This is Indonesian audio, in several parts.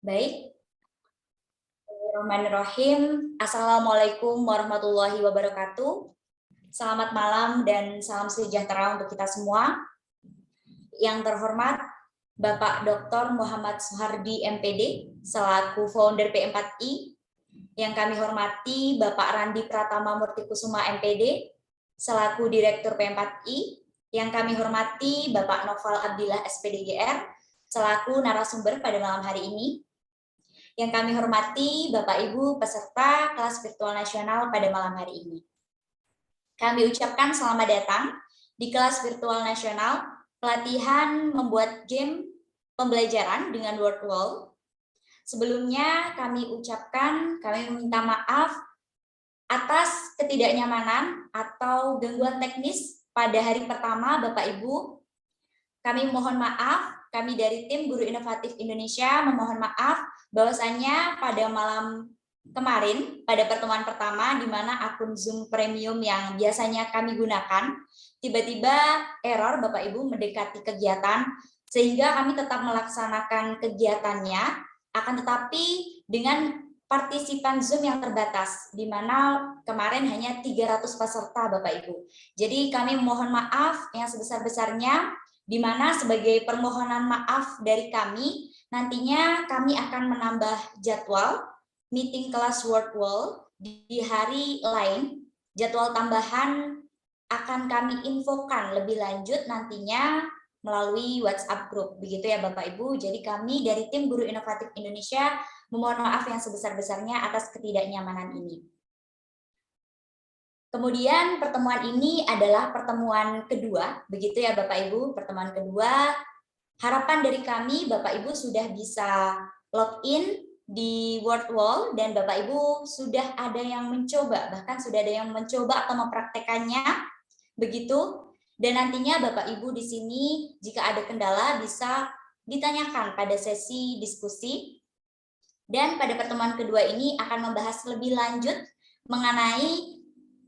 Baik, Bismillahirrahmanirrahim. Assalamualaikum warahmatullahi wabarakatuh. Selamat malam dan salam sejahtera untuk kita semua. Yang terhormat Bapak Dr. Muhammad Soehardi MPD selaku founder P4I. Yang kami hormati Bapak Randi Pratama Murtikusuma MPD selaku Direktur P4I. Yang kami hormati Bapak Noval Abdillah SPDGR selaku narasumber pada malam hari ini. Yang kami hormati Bapak Ibu peserta kelas virtual nasional pada malam hari ini. Kami ucapkan selamat datang di kelas virtual nasional pelatihan membuat game pembelajaran dengan Word Wall. Sebelumnya kami meminta maaf atas ketidaknyamanan atau gangguan teknis pada hari pertama Bapak Ibu. Kami mohon maaf, kami dari tim Guru Inovatif Indonesia memohon maaf bahwasannya pada malam kemarin, pada pertemuan pertama di mana akun Zoom Premium yang biasanya kami gunakan, tiba-tiba error Bapak Ibu mendekati kegiatan, sehingga kami tetap melaksanakan kegiatannya, akan tetapi dengan partisipan Zoom yang terbatas, di mana kemarin hanya 300 peserta Bapak Ibu. Jadi kami mohon maaf yang sebesar-besarnya, di mana sebagai permohonan maaf dari kami, nantinya kami akan menambah jadwal meeting kelas Word Wall di hari lain. Jadwal tambahan akan kami infokan lebih lanjut nantinya melalui WhatsApp group. Begitu ya Bapak Ibu. Jadi kami dari tim Guru Inovatif Indonesia memohon maaf yang sebesar-besarnya atas ketidaknyamanan ini. Kemudian pertemuan ini adalah pertemuan kedua, begitu ya Bapak Ibu, pertemuan kedua. Harapan dari kami Bapak Ibu sudah bisa login di Word Wall dan Bapak Ibu sudah ada yang mencoba, bahkan sudah ada yang mencoba atau mempraktekannya, begitu. Dan nantinya Bapak Ibu di sini jika ada kendala bisa ditanyakan pada sesi diskusi. Dan pada pertemuan kedua ini akan membahas lebih lanjut mengenai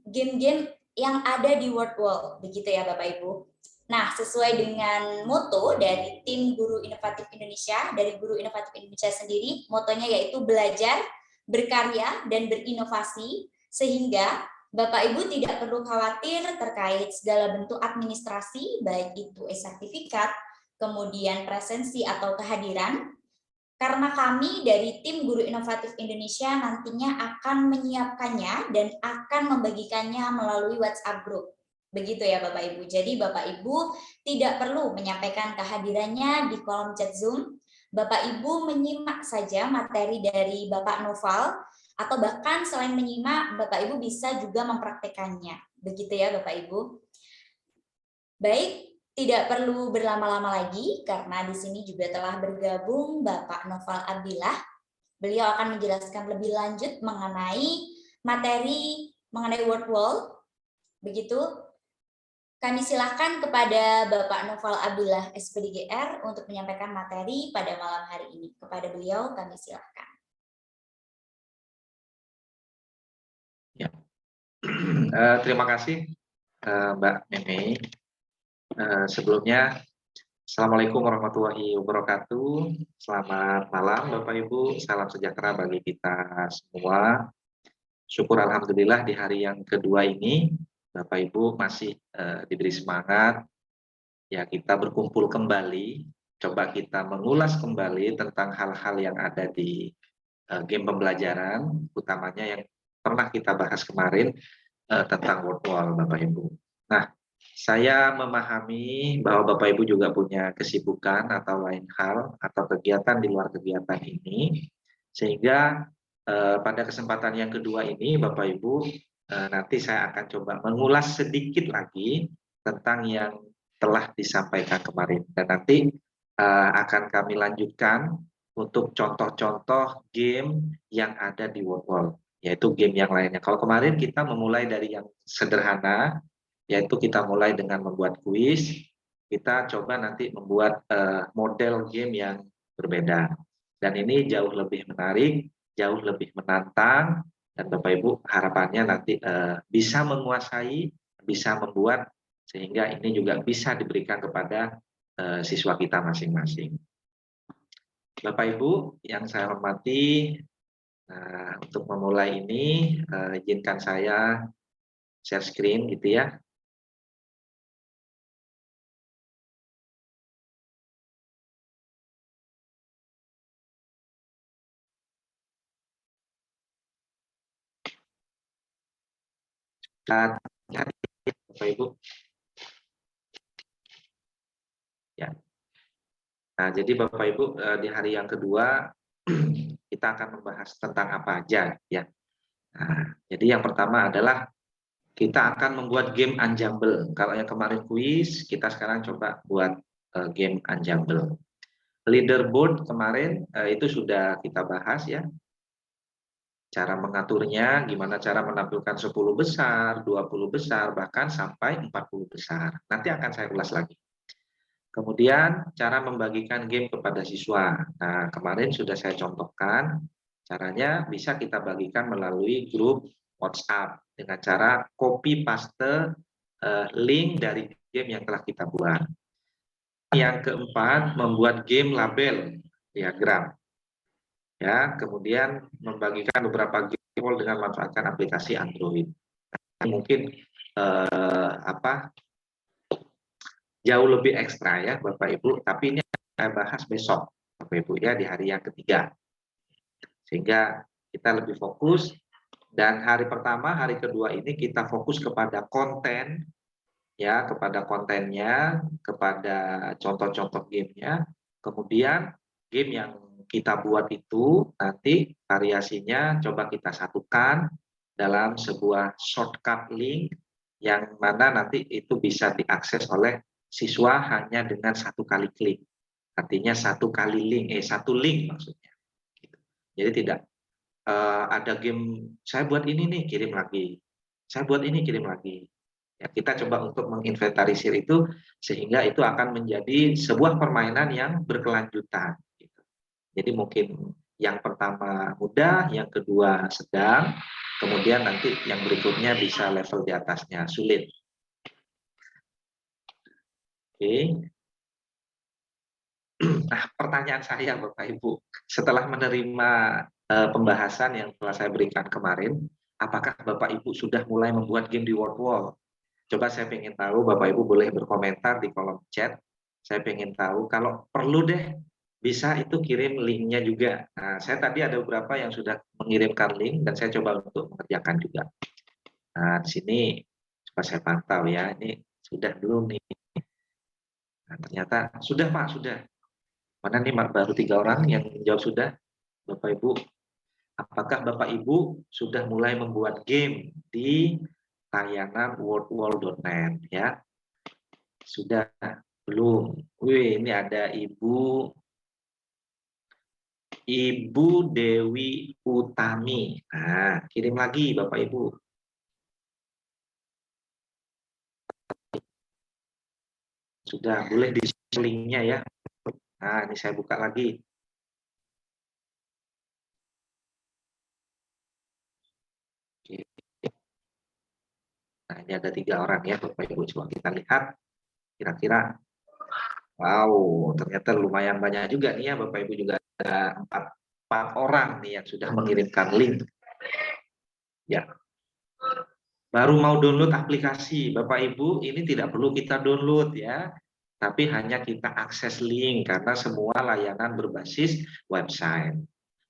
game-game yang ada di Word Wall, begitu ya Bapak Ibu. Nah, sesuai dengan moto dari tim Guru Inovatif Indonesia, dari Guru Inovatif Indonesia sendiri, motonya yaitu belajar, berkarya, dan berinovasi, sehingga Bapak Ibu tidak perlu khawatir terkait segala bentuk administrasi, baik itu e-sertifikat, kemudian presensi atau kehadiran, karena kami dari tim Guru Inovatif Indonesia nantinya akan menyiapkannya dan akan membagikannya melalui WhatsApp group. Begitu ya Bapak Ibu. Jadi Bapak Ibu tidak perlu menyampaikan kehadirannya di kolom chat Zoom. Bapak Ibu menyimak saja materi dari Bapak Noval, atau bahkan selain menyimak, Bapak Ibu bisa juga mempraktekannya. Begitu ya Bapak Ibu. Baik, tidak perlu berlama-lama lagi karena di sini juga telah bergabung Bapak Noval Abdillah. Beliau akan menjelaskan lebih lanjut mengenai materi mengenai Word Wall. Begitu, kami silakan kepada Bapak Noval Abdillah SPDGR untuk menyampaikan materi pada malam hari ini. Kepada beliau kami silakan. Ya. Terima kasih Mbak Meme. Sebelumnya, Assalamualaikum warahmatullahi wabarakatuh. Selamat malam Bapak Ibu, salam sejahtera bagi kita semua. Syukur Alhamdulillah di hari yang kedua ini, Bapak Ibu masih diberi semangat. Ya, kita berkumpul kembali, coba kita mengulas kembali tentang hal-hal yang ada di game pembelajaran, utamanya yang pernah kita bahas kemarin tentang Word Wall Bapak Ibu. Nah, saya memahami bahwa Bapak Ibu juga punya kesibukan atau lain hal atau kegiatan di luar kegiatan ini, sehingga pada kesempatan yang kedua ini Bapak Ibu nanti saya akan coba mengulas sedikit lagi tentang yang telah disampaikan kemarin, dan nanti akan kami lanjutkan untuk contoh-contoh game yang ada di Word Wall, yaitu game yang lainnya. Kalau kemarin kita memulai dari yang sederhana, yaitu kita mulai dengan membuat kuis, kita coba nanti membuat model game yang berbeda. Dan ini jauh lebih menarik, jauh lebih menantang, dan Bapak Ibu harapannya nanti bisa menguasai, bisa membuat, sehingga ini juga bisa diberikan kepada siswa kita masing-masing. Bapak Ibu yang saya hormati, untuk memulai ini izinkan saya share screen gitu ya. Bapak Ibu. Ya. Nah, jadi Bapak Ibu di hari yang kedua kita akan membahas tentang apa aja ya. Nah, jadi yang pertama adalah kita akan membuat game Unjumble. Kalau yang kemarin kuis, kita sekarang coba buat game Unjumble. Leaderboard kemarin itu sudah kita bahas ya. Cara mengaturnya, gimana cara menampilkan 10 besar, 20 besar, bahkan sampai 40 besar. Nanti akan saya ulas lagi. Kemudian cara membagikan game kepada siswa. Nah, kemarin sudah saya contohkan, caranya bisa kita bagikan melalui grup WhatsApp dengan cara copy paste link dari game yang telah kita buat. Yang keempat, membuat game label diagram. Ya, kemudian membagikan beberapa game dengan memanfaatkan aplikasi Android. Mungkin jauh lebih ekstra ya Bapak Ibu, tapi ini saya bahas besok Bapak Ibu ya di hari yang ketiga. Sehingga kita lebih fokus dan hari pertama, hari kedua ini kita fokus kepada konten ya, kepada kontennya, kepada contoh-contoh gamenya. Kemudian game yang kita buat itu nanti variasinya coba kita satukan dalam sebuah shortcut link yang mana nanti itu bisa diakses oleh siswa hanya dengan satu kali klik. Artinya satu link maksudnya. Jadi tidak ada game saya buat ini nih kirim lagi. Saya buat ini kirim lagi. Ya, kita coba untuk menginventarisir itu sehingga itu akan menjadi sebuah permainan yang berkelanjutan. Gitu. Jadi mungkin yang pertama mudah, yang kedua sedang, kemudian nanti yang berikutnya bisa level di atasnya sulit. Oke. Nah, pertanyaan saya Bapak Ibu, setelah menerima pembahasan yang telah saya berikan kemarin, apakah Bapak Ibu sudah mulai membuat game di WordWall? Coba saya ingin tahu, Bapak Ibu boleh berkomentar di kolom chat. Saya ingin tahu, kalau perlu deh, bisa itu kirim linknya juga. Nah, saya tadi ada beberapa yang sudah mengirimkan link, dan saya coba untuk mengerjakan juga. Nah, di sini coba saya pantau ya, ini sudah dulu nih. Nah, ternyata sudah Pak, sudah. Mana nih baru 3 orang yang jawab sudah, Bapak Ibu. Apakah Bapak Ibu sudah mulai membuat game di layanan wordwall.net ya? Sudah belum? Wih, ini ada Ibu Dewi Utami. Nah, kirim lagi Bapak Ibu. Sudah, boleh di linknya ya. Nah, ini saya buka lagi. Oke. Nah, ini ada 3 orang ya Bapak Ibu. Coba kita lihat kira-kira. Wow, ternyata lumayan banyak juga nih ya Bapak Ibu, juga ada 4 orang nih yang sudah mengirimkan link. Ya. Baru mau download aplikasi, Bapak Ibu, ini tidak perlu kita download ya, tapi hanya kita akses link karena semua layanan berbasis website.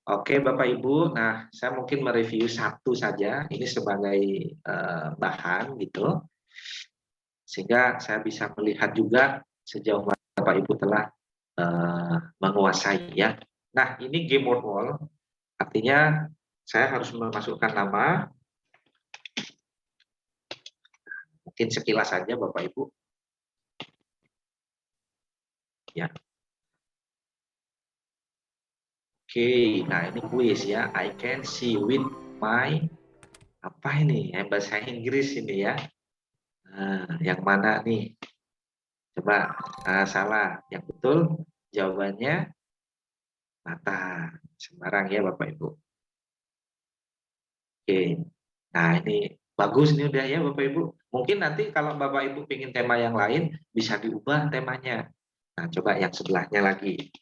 Oke Bapak Ibu, nah saya mungkin mereview satu saja, ini sebagai bahan gitu, sehingga saya bisa melihat juga sejauh mana Bapak Ibu telah menguasai ya. Nah ini game WordWall, artinya saya harus memasukkan nama. Mungkin sekilas saja Bapak Ibu. Ya. Oke, nah ini kuis ya. I can see with my apa ini? Bahasa Inggris ini ya. Nah, yang mana nih? Coba salah. Yang betul jawabannya mata. Sembarang ya Bapak Ibu. Oke. Nah, ini bagus nih udah ya Bapak Ibu. Mungkin nanti kalau Bapak Ibu ingin tema yang lain bisa diubah temanya. Nah, coba yang sebelahnya lagi.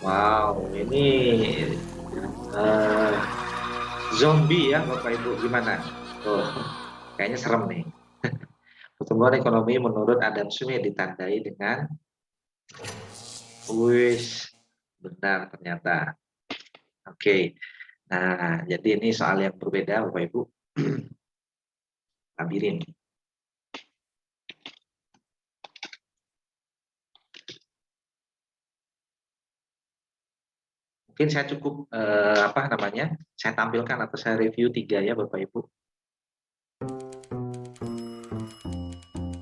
Wow, ini eh, zombie ya Bapak Ibu gimana? Oh, kayaknya serem nih. Pertumbuhan ekonomi menurut Adam Smith ditandai dengan wis benar ternyata. Oke. Nah, jadi ini soal yang berbeda Bapak Ibu. Labirin. Mungkin saya cukup apa namanya? Saya tampilkan atau saya review tiga ya Bapak Ibu.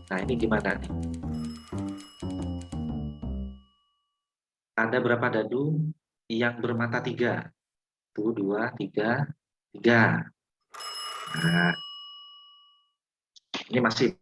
Nah, ini gimana nih? Ada berapa dadu yang bermata tiga? Tuh, dua, tiga, tiga. Nah, ini masih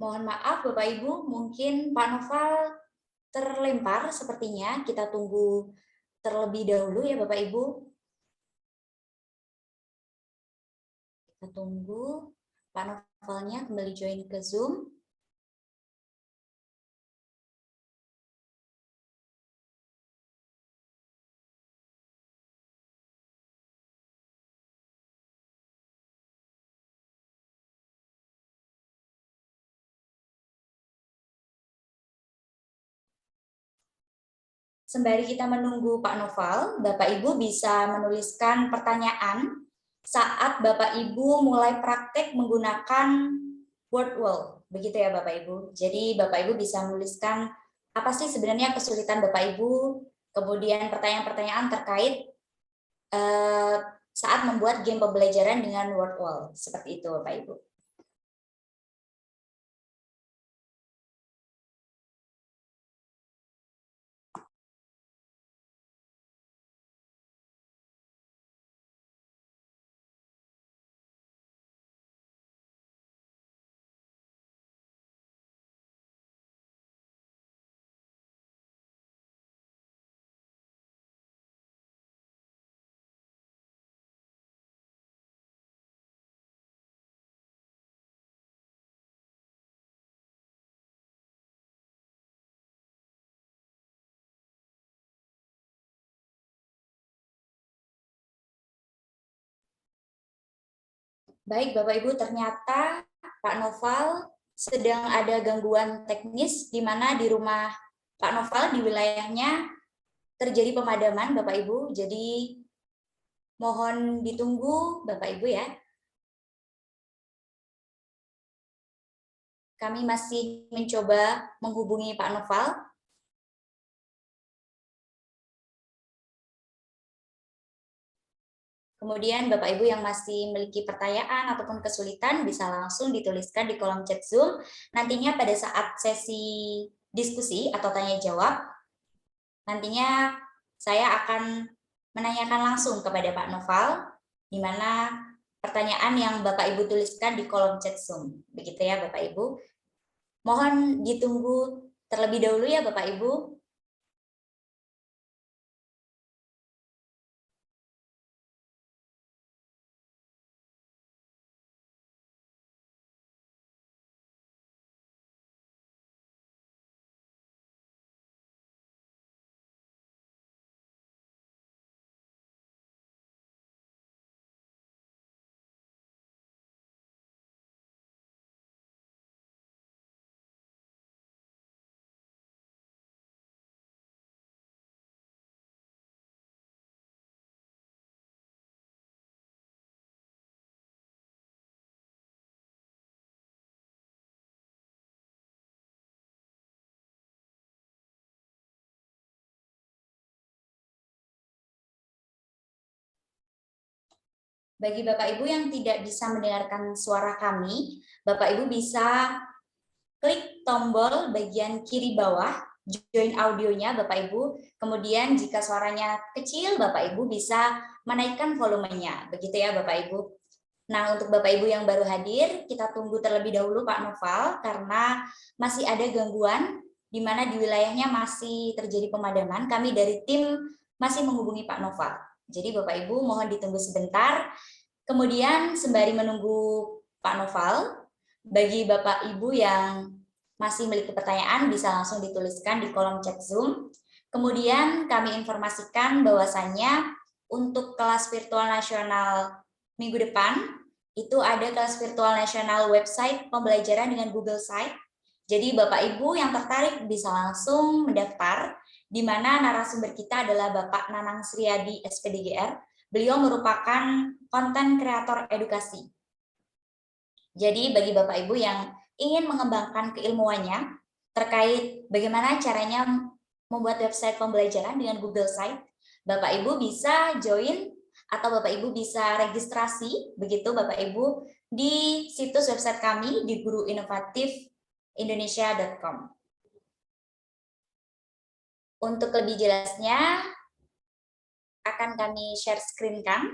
Mohon maaf Bapak Ibu, mungkin Pak Noval terlempar sepertinya. Kita tunggu terlebih dahulu ya Bapak Ibu. Kita tunggu Pak Novalnya kembali join ke Zoom. Sembari kita menunggu Pak Noval, Bapak Ibu bisa menuliskan pertanyaan saat Bapak Ibu mulai praktek menggunakan Wordwall. Begitu ya Bapak Ibu. Jadi Bapak Ibu bisa menuliskan apa sih sebenarnya kesulitan Bapak Ibu, kemudian pertanyaan-pertanyaan terkait saat membuat game pembelajaran dengan Wordwall. Seperti itu Bapak Ibu. Baik Bapak Ibu, ternyata Pak Noval sedang ada gangguan teknis di mana di rumah Pak Noval di wilayahnya terjadi pemadaman Bapak Ibu. Jadi mohon ditunggu Bapak Ibu ya. Kami masih mencoba menghubungi Pak Noval. Kemudian Bapak Ibu yang masih memiliki pertanyaan ataupun kesulitan bisa langsung dituliskan di kolom chat Zoom. Nantinya pada saat sesi diskusi atau tanya jawab, nantinya saya akan menanyakan langsung kepada Pak Noval di mana pertanyaan yang Bapak Ibu tuliskan di kolom chat Zoom. Begitu ya Bapak Ibu. Mohon ditunggu terlebih dahulu ya Bapak Ibu. bagi Bapak Ibu yang tidak bisa mendengarkan suara kami, Bapak Ibu bisa klik tombol bagian kiri bawah, join audionya Bapak Ibu. Kemudian jika suaranya kecil, Bapak Ibu bisa menaikkan volumenya. Begitu ya Bapak Ibu. Nah, untuk Bapak Ibu yang baru hadir, kita tunggu terlebih dahulu Pak Noval, karena masih ada gangguan, di mana di wilayahnya masih terjadi pemadaman. Kami dari tim masih menghubungi Pak Noval. Jadi Bapak Ibu mohon ditunggu sebentar. Kemudian sembari menunggu Pak Noval, bagi Bapak Ibu yang masih memiliki pertanyaan bisa langsung dituliskan di kolom chat Zoom. Kemudian kami informasikan bahwasannya untuk kelas virtual nasional minggu depan, itu ada kelas virtual nasional website pembelajaran dengan Google Site. Jadi Bapak Ibu yang tertarik bisa langsung mendaftar, di mana narasumber kita adalah Bapak Nanang Sriadi, SPDGR. Beliau merupakan konten kreator edukasi. Jadi bagi Bapak Ibu yang ingin mengembangkan keilmuannya terkait bagaimana caranya membuat website pembelajaran dengan Google Site, Bapak Ibu bisa join atau Bapak Ibu bisa registrasi, begitu Bapak Ibu, di situs website kami di guruinovatifIndonesia.com. Untuk lebih jelasnya, akan kami share screen kan.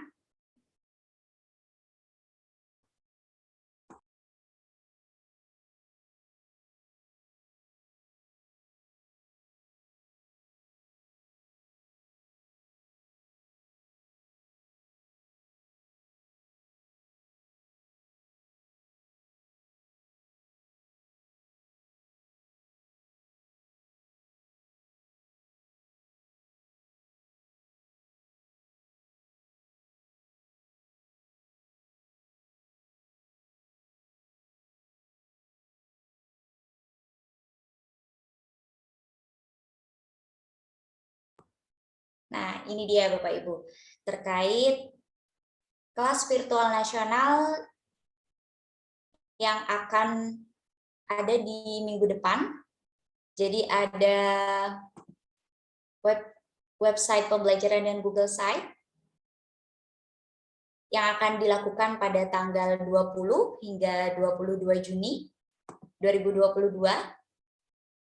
Nah, ini dia Bapak Ibu, terkait kelas virtual nasional yang akan ada di minggu depan. Jadi ada website pembelajaran dan Google Site yang akan dilakukan pada tanggal 20 hingga 22 Juni 2022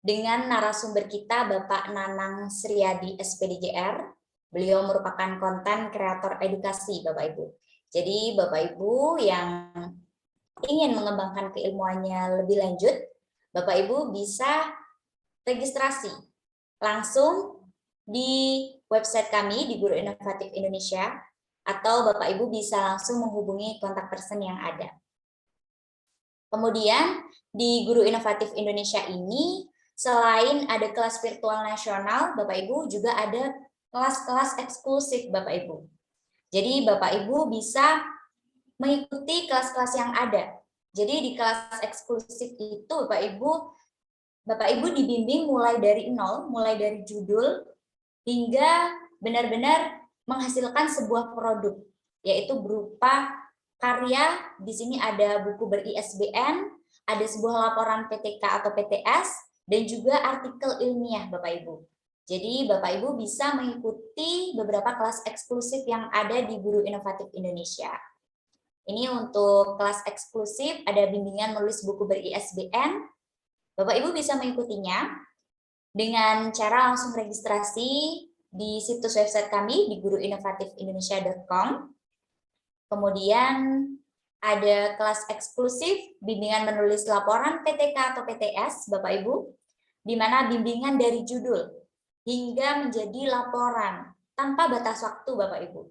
dengan narasumber kita Bapak Nanang Sriadi, SPDGR. Beliau merupakan konten kreator edukasi, Bapak Ibu. Jadi Bapak Ibu yang ingin mengembangkan keilmuannya lebih lanjut, Bapak Ibu bisa registrasi langsung di website kami di Guru Inovatif Indonesia, atau Bapak Ibu bisa langsung menghubungi kontak person yang ada. Kemudian di Guru Inovatif Indonesia ini, selain ada kelas virtual nasional, Bapak Ibu juga ada kelas-kelas eksklusif Bapak Ibu. Jadi Bapak Ibu bisa mengikuti kelas-kelas yang ada. Jadi di kelas eksklusif itu Bapak Ibu dibimbing mulai dari nol, mulai dari judul hingga benar-benar menghasilkan sebuah produk, yaitu berupa karya. Di sini ada buku ber-ISBN, ada sebuah laporan PTK atau PTS, dan juga artikel ilmiah Bapak Ibu. Jadi Bapak Ibu bisa mengikuti beberapa kelas eksklusif yang ada di Guru Inovatif Indonesia. Ini untuk kelas eksklusif, ada bimbingan menulis buku ber-ISBN. Bapak Ibu bisa mengikutinya dengan cara langsung registrasi di situs website kami di guruinovatifIndonesia.com. Kemudian ada kelas eksklusif bimbingan menulis laporan PTK atau PTS, Bapak Ibu, di mana bimbingan dari judul hingga menjadi laporan tanpa batas waktu, Bapak Ibu.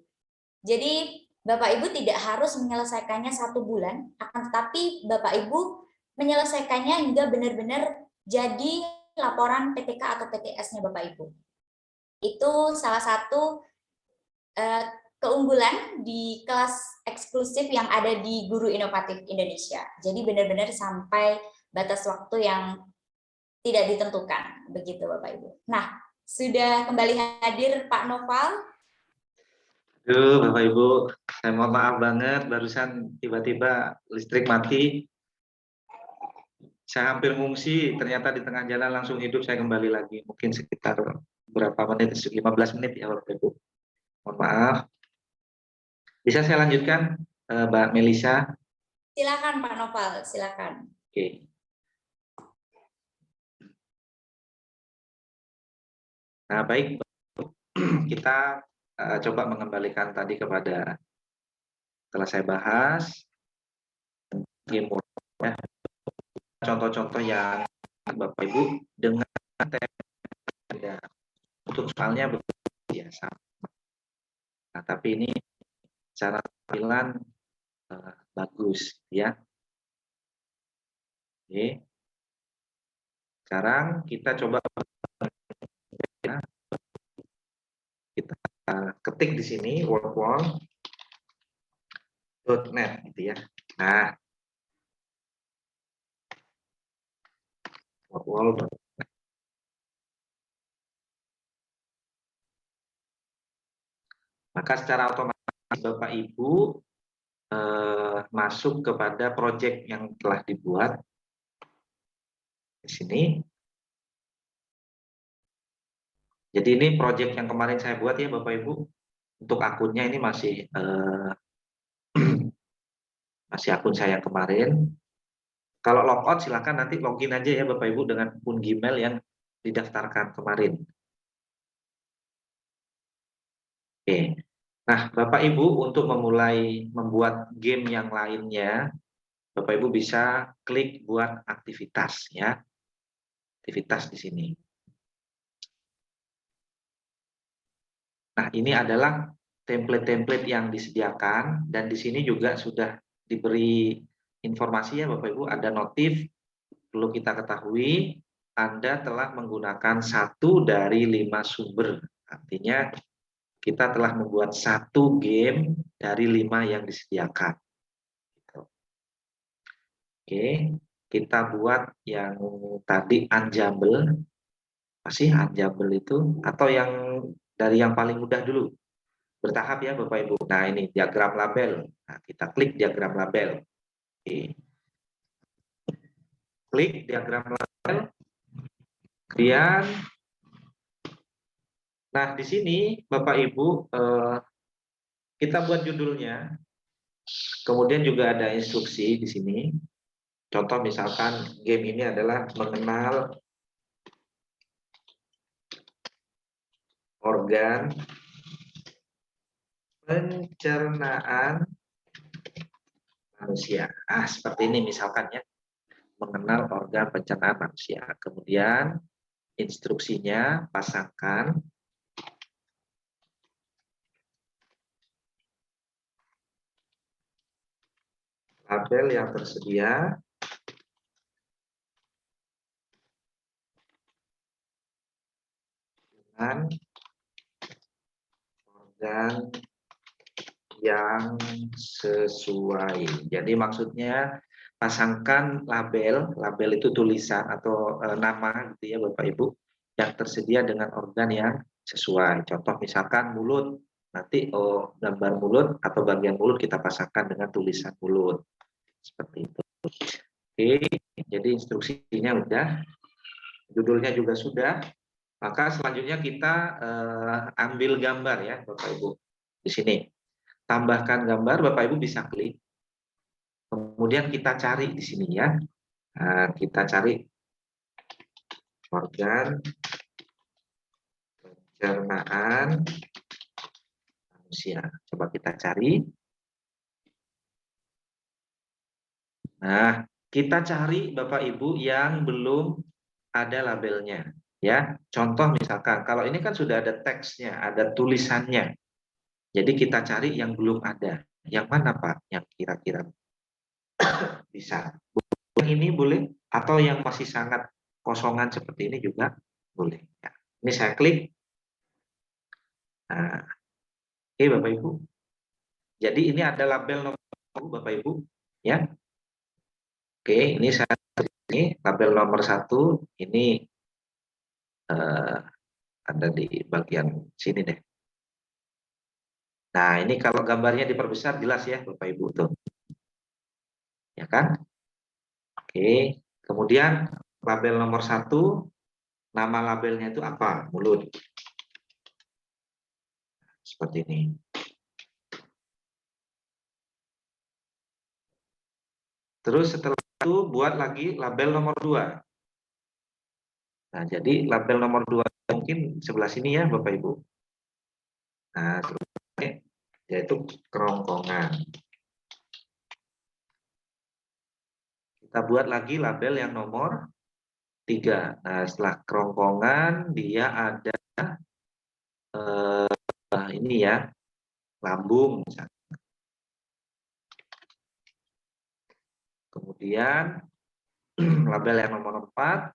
Jadi Bapak Ibu tidak harus menyelesaikannya 1 bulan, akan tetapi Bapak Ibu menyelesaikannya hingga benar-benar jadi laporan PTK atau PTS-nya Bapak Ibu. Itu salah satu keunggulan di kelas eksklusif yang ada di Guru Inovatif Indonesia. Jadi benar-benar sampai batas waktu yang tidak ditentukan, begitu Bapak Ibu. Nah, sudah kembali hadir Pak Noval. Aduh, Bapak Ibu, saya mohon maaf banget, barusan tiba-tiba listrik mati. Saya hampir ngungsi, ternyata di tengah jalan langsung hidup, saya kembali lagi. Mungkin sekitar berapa menit, 15 menit ya Bapak Ibu. Mohon maaf. Bisa saya lanjutkan, Mbak Melisa? Silakan Pak Noval, silakan. Oke. Nah, baik, kita coba mengembalikan tadi kepada setelah saya bahas game ya, contoh-contoh yang Bapak Ibu dengan ya, untuk soalnya biasa. Nah, tapi ini cara tampilan bagus ya. Oke. Sekarang kita coba ya, kita ketik di sini wordwall.net gitu ya. Nah, wordwall. Maka secara otomatis Bapak Ibu masuk kepada proyek yang telah dibuat di sini. Jadi ini proyek yang kemarin saya buat ya Bapak Ibu. Untuk akunnya ini masih masih akun saya kemarin. Kalau logout silakan nanti login aja ya Bapak Ibu dengan akun Gmail yang didaftarkan kemarin. Oke. Nah, Bapak Ibu untuk memulai membuat game yang lainnya, Bapak Ibu bisa klik buat aktivitas ya. Aktivitas di sini. Nah, ini adalah template-template yang disediakan dan di sini juga sudah diberi informasi ya Bapak Ibu, ada notif perlu kita ketahui Anda telah menggunakan 1 dari 5 sumber. Artinya kita telah membuat 1 game dari 5 yang disediakan. Oke, kita buat yang tadi Unjumble. Masih Unjumble itu atau yang dari yang paling mudah dulu. Bertahap ya Bapak Ibu. Nah, ini diagram label. Nah, kita klik diagram label. Oke. Klik diagram label. Kemudian nah, di sini Bapak Ibu kita buat judulnya. Kemudian juga ada instruksi di sini. Contoh misalkan game ini adalah mengenal organ pencernaan manusia. Seperti ini misalkan ya. Mengenal organ pencernaan manusia. Kemudian instruksinya pasangkan label yang tersedia dengan organ yang sesuai. Jadi maksudnya pasangkan label itu tulisan atau nama gitu ya Bapak Ibu yang tersedia dengan organ yang sesuai. Contoh misalkan mulut, nanti gambar mulut atau bagian mulut kita pasangkan dengan tulisan mulut. Seperti itu. Oke, jadi instruksinya udah, judulnya juga sudah. Maka selanjutnya kita ambil gambar ya Bapak Ibu. Di sini. Tambahkan gambar, Bapak Ibu bisa klik. Kemudian kita cari di sini ya. Nah, kita cari organ pencernaan manusia. Coba kita cari. Nah, kita cari Bapak Ibu yang belum ada labelnya. Ya, contoh misalkan, kalau ini kan sudah ada teksnya, ada tulisannya. Jadi kita cari yang belum ada. Yang mana Pak? Yang kira-kira bisa. Yang ini boleh, atau yang masih sangat kosongan seperti ini juga boleh. Ya. Ini saya klik. Nah, oke Bapak Ibu. Jadi ini ada label nomor 1 Bapak Ibu. Ya. Oke, ini saya ini label nomor 1. Ini ada di bagian sini deh. Nah, ini kalau gambarnya diperbesar jelas ya Bapak Ibu tuh. Ya kan? Oke. Kemudian label nomor 1, nama labelnya itu apa? Mulut. Seperti ini. Terus setelah itu buat lagi label nomor 2. Nah, jadi label nomor 2 mungkin sebelah sini ya Bapak Ibu. Nah, selanjutnya yaitu kerongkongan. Kita buat lagi label yang nomor 3. Nah, setelah kerongkongan dia ada ini ya, lambung misalnya. Kemudian label yang nomor 4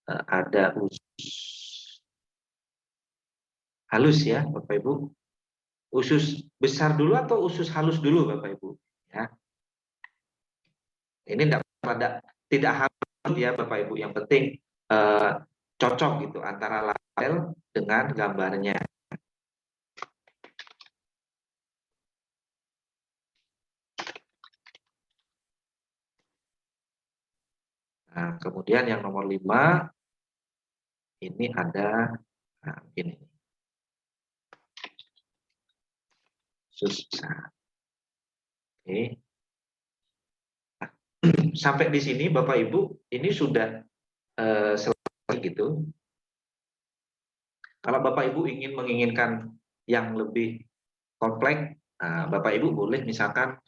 ada usus halus ya Bapak Ibu. Usus besar dulu atau usus halus dulu Bapak Ibu? Ya. Ini tidak harus ya Bapak Ibu. Yang penting cocok gitu antara label dengan gambarnya. Nah, kemudian yang nomor 5 ini ada ini usus besar. Oke. Nah, sampai di sini Bapak Ibu ini sudah selesai gitu. Kalau Bapak Ibu menginginkan yang lebih kompleks, Bapak Ibu boleh misalkan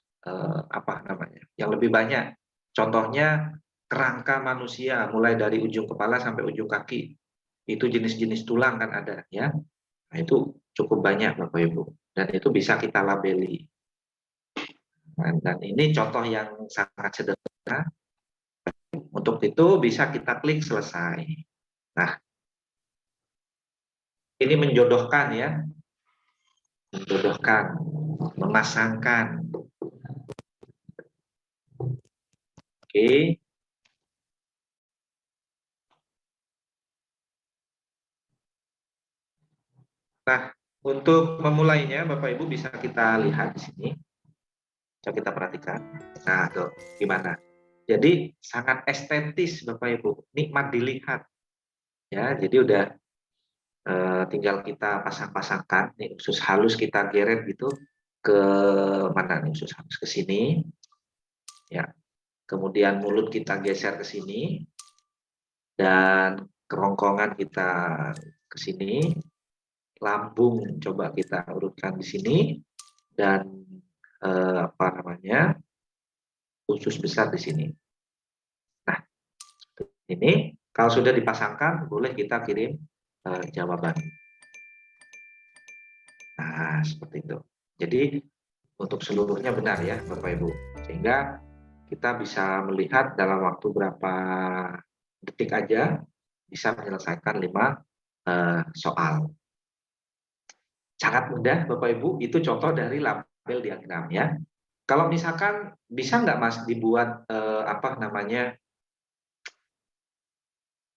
apa namanya, yang lebih banyak. Contohnya kerangka manusia, mulai dari ujung kepala sampai ujung kaki. Itu jenis-jenis tulang kan ada ya. Nah, itu cukup banyak Bapak Ibu. Dan itu bisa kita labeli. Dan ini contoh yang sangat sederhana. Untuk itu bisa kita klik selesai. Nah, ini menjodohkan ya. Menjodohkan, memasangkan. Oke. Nah, untuk memulainya Bapak Ibu bisa kita lihat di sini. Coba kita perhatikan. Nah, tuh gimana? Jadi sangat estetis Bapak Ibu, nikmat dilihat. Ya, jadi udah tinggal kita pasang-pasangkan nih usus halus kita geret gitu ke mana nih usus halus ke sini. Ya. Kemudian mulut kita geser ke sini dan kerongkongan kita ke sini. Lambung coba kita urutkan di sini dan apa namanya? Usus besar di sini. Nah, ini kalau sudah dipasangkan boleh kita kirim jawaban. Nah, seperti itu. Jadi untuk seluruhnya benar ya Bapak Ibu. Sehingga kita bisa melihat dalam waktu berapa detik aja bisa menyelesaikan 5 soal. Sangat mudah Bapak Ibu, itu contoh dari label diagram ya. Kalau misalkan bisa nggak Mas dibuat apa namanya?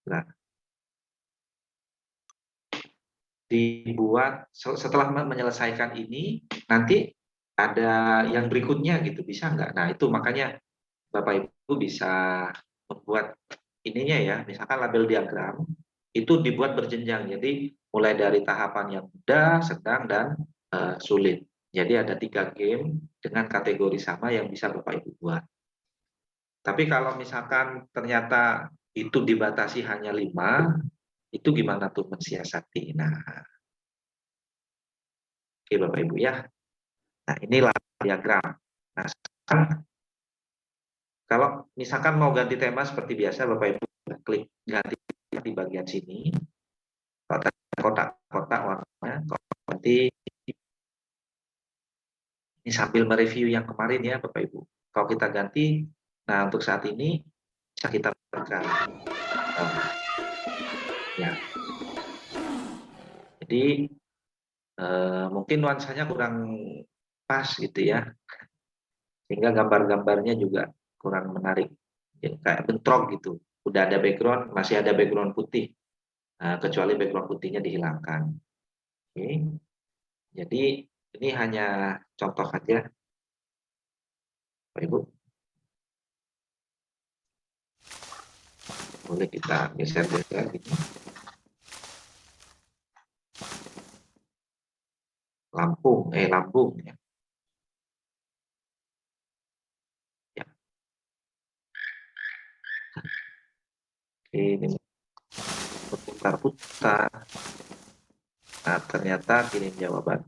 Nah, dibuat setelah menyelesaikan ini nanti ada yang berikutnya gitu, bisa nggak? Nah, itu makanya Bapak Ibu bisa membuat ininya ya, misalkan label diagram itu dibuat berjenjang. Jadi mulai dari tahapan yang mudah, sedang, dan sulit. Jadi ada 3 game dengan kategori sama yang bisa Bapak Ibu buat. Tapi kalau misalkan ternyata itu dibatasi hanya 5, itu gimana tuh mensiasati? Nah, oke Bapak Ibu ya. Nah, inilah diagram. Nah, sekarang kalau misalkan mau ganti tema seperti biasa, Bapak Ibu klik ganti di bagian sini. Kotak-kotak warnanya, ganti. Ini sambil mereview yang kemarin ya Bapak Ibu. Kalau kita ganti, nah untuk saat ini bisa kita buka. Ya. Jadi mungkin nuansanya kurang pas gitu ya, sehingga gambar-gambarnya juga kurang menarik, ya, kayak bentrok gitu. Udah ada background, masih ada background putih, kecuali background putihnya dihilangkan. Oke. Jadi ini hanya contoh saja, Pak Ibu. Boleh kita geser-geser gitu. Lambung ya. Ya. Ini berputar-putar. Nah, ternyata kirim jawaban.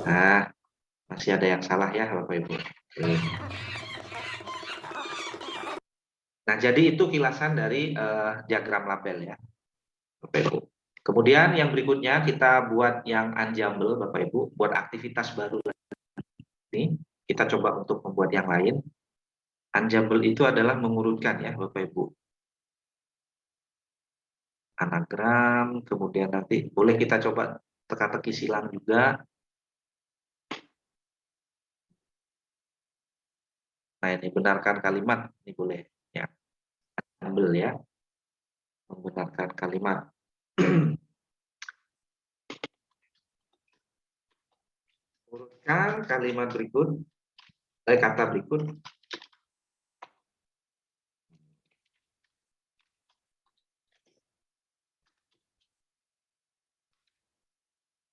Nah, masih ada yang salah ya, Bapak Ibu. Oke. Nah, jadi itu kilasan dari diagram label ya, Bapak Ibu. Kemudian yang berikutnya kita buat yang unjumble, Bapak Ibu, buat aktivitas baru ini. Kita coba untuk membuat yang lain. Unjumble itu adalah mengurutkan ya, Bapak Ibu. Anagram, kemudian nanti boleh kita coba teka-teki silang juga. Nah, ini benarkan kalimat, ini boleh ya. Unjumble ya, membenarkan kalimat. Urutkan kalimat berikut, kata berikut.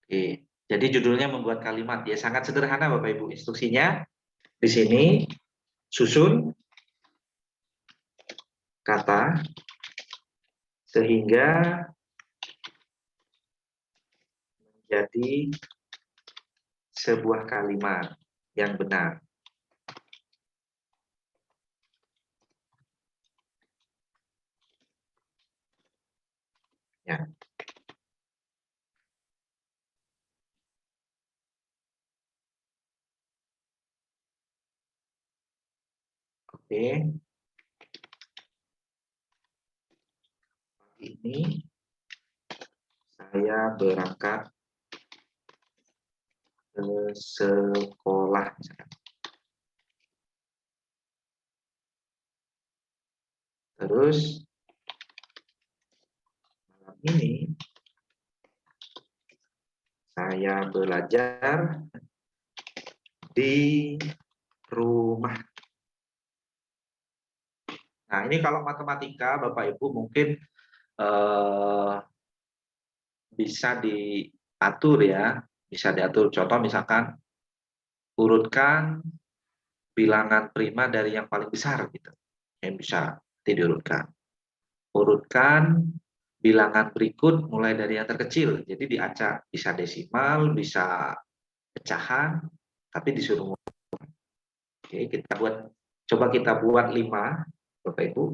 Oke, jadi judulnya membuat kalimat ya, sangat sederhana Bapak Ibu. Instruksinya di sini susun kata sehingga menjadi sebuah kalimat yang benar. Ya. Oke. Ini saya berangkat ke sekolah. Terus malam ini saya belajar di rumah. Nah, ini kalau matematika, Bapak Ibu mungkin bisa diatur ya, bisa diatur. Contoh misalkan urutkan bilangan prima dari yang paling besar gitu, yang bisa diurutkan. Urutkan bilangan berikut mulai dari yang terkecil, jadi diacak, bisa desimal, bisa pecahan, tapi disuruh. Oke, coba kita buat 5, Bapak Ibu.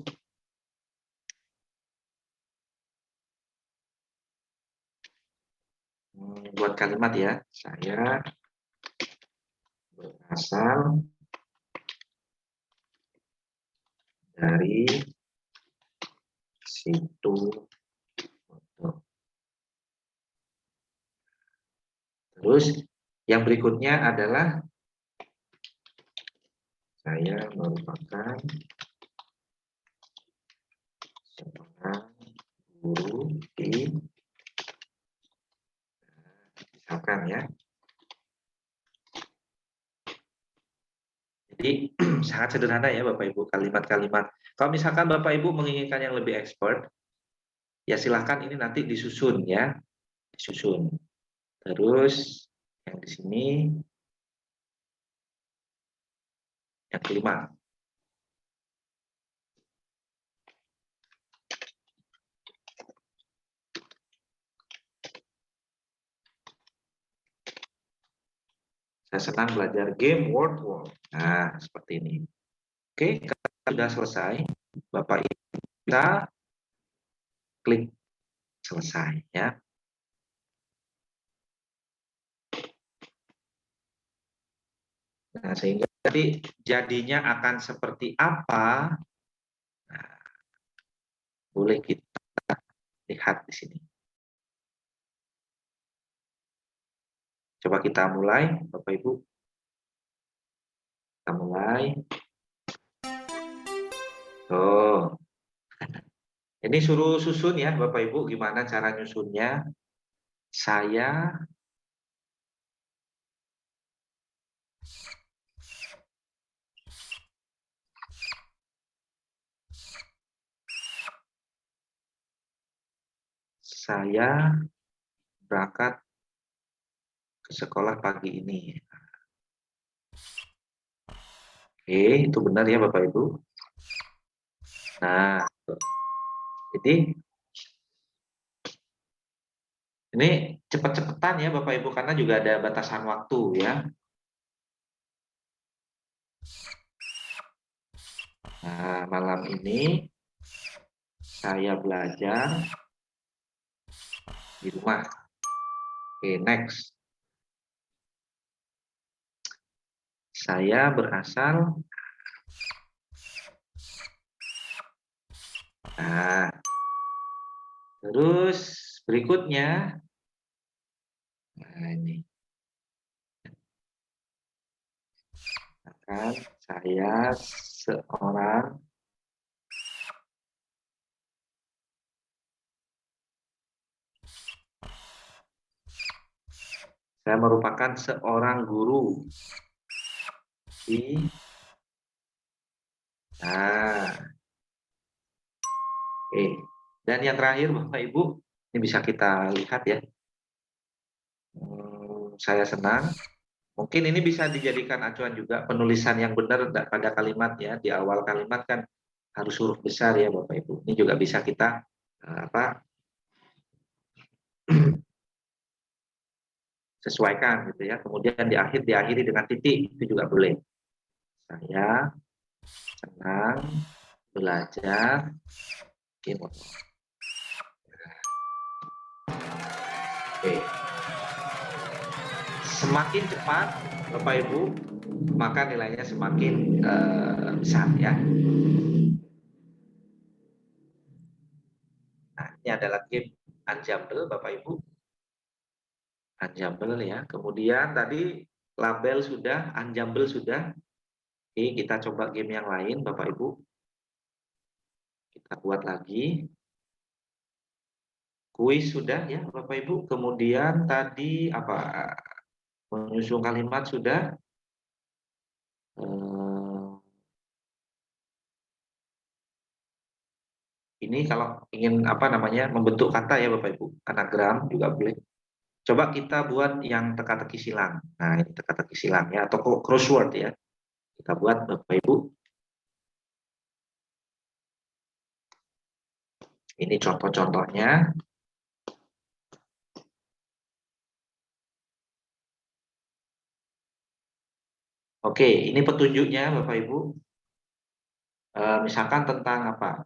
Buat kalimat ya, saya berasal dari situ. Terus yang berikutnya adalah saya merupakan seorang guru di, misalkan ya. Jadi sangat sederhana ya Bapak Ibu kalimat-kalimat. Kalau misalkan Bapak Ibu menginginkan yang lebih expert, ya silahkan ini nanti disusun ya, disusun. Terus yang di sini yang kelima. Saya senang belajar game word wall. Nah, seperti ini. Oke, kalau sudah selesai, Bapak Ibu kita klik selesai ya. Nah, sehingga nanti jadinya akan seperti apa? Nah, boleh kita lihat di sini. Coba kita mulai, Bapak Ibu. Kita mulai. Oh, ini suruh susun ya, Bapak Ibu. Gimana cara nyusunnya? Saya berangkat ke sekolah pagi ini. Oke, itu benar ya Bapak Ibu. Nah, jadi ini cepat-cepatan ya Bapak Ibu karena juga ada batasan waktu ya. Nah, malam ini saya belajar di rumah. Oke, next. Saya berasal. Nah, terus berikutnya. Nah, ini. Kan saya seorang saya merupakan seorang guru di nah dan yang terakhir Bapak Ibu ini bisa kita lihat ya. Saya senang mungkin ini bisa dijadikan acuan juga penulisan yang benar pada kalimat ya, di awal kalimat kan harus huruf besar ya Bapak Ibu, ini juga bisa kita sesuaikan gitu ya, kemudian diakhiri dengan titik itu juga boleh. Saya senang belajar game. Oke. Semakin cepat Bapak Ibu maka nilainya semakin besar ya. Nah, ini adalah game Enjamble Bapak Ibu. Enjamble ya. Kemudian tadi label sudah, Enjamble sudah. Oke, kita coba game yang lain Bapak Ibu. Kita buat lagi. Kuis sudah ya Bapak Ibu. Kemudian tadi apa? Menyusun kalimat sudah. Ini kalau ingin apa namanya membentuk kata ya Bapak Ibu, anagram juga boleh. Coba kita buat yang teka-teki silang. Nah, ini teka-teki silang ya atau crossword ya. Kita buat Bapak Ibu. Ini contoh-contohnya. Oke, ini petunjuknya Bapak Ibu. Misalkan tentang apa?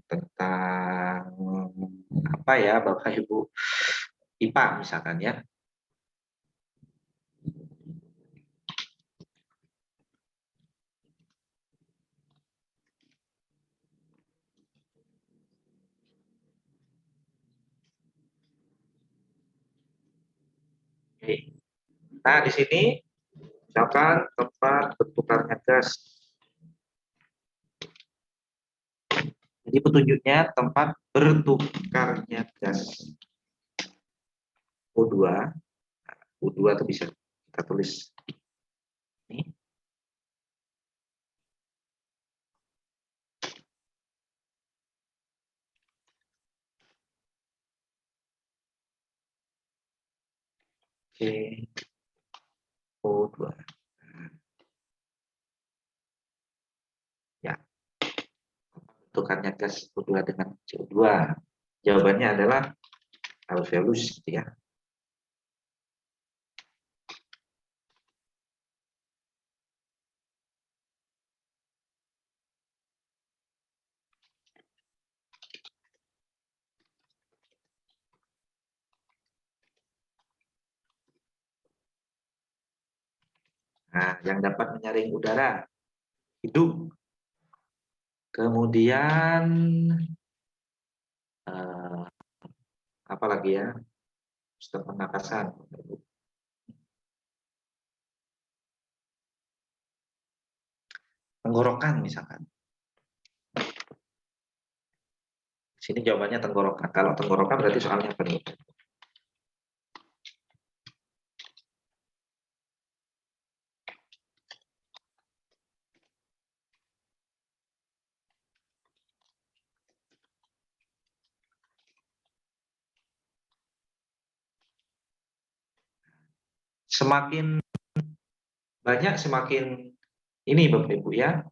Tentang apa ya Bapak Ibu? IPA misalkan ya. Oke. Nah, di sini misalkan tempat bertukarnya gas. Jadi petunjuknya tempat bertukarnya gas. O2. O2 itu bisa kita tulis ini. Oke. O2. Ya. Tukarnya gas O2 dengan CO2. Jawabannya adalah alveolus ya. Nah, yang dapat menyaring udara hidup. Kemudian apa lagi ya? Sistem pernapasan. Tenggorokan misalkan. Sini jawabannya tenggorokan. Kalau tenggorokan berarti soalnya apa nih? Semakin banyak, semakin Ini Bapak Ibu ya.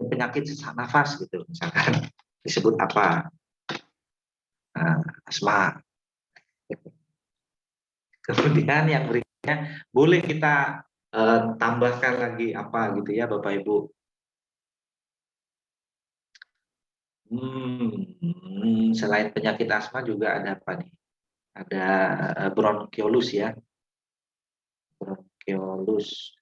Penyakit sesak nafas gitu misalkan disebut apa? Asma. Kemudian yang berikutnya boleh kita tambahkan lagi apa gitu ya Bapak Ibu. Selain penyakit asma juga ada apa nih? Ada bronkiolus ya. Bronkiolus.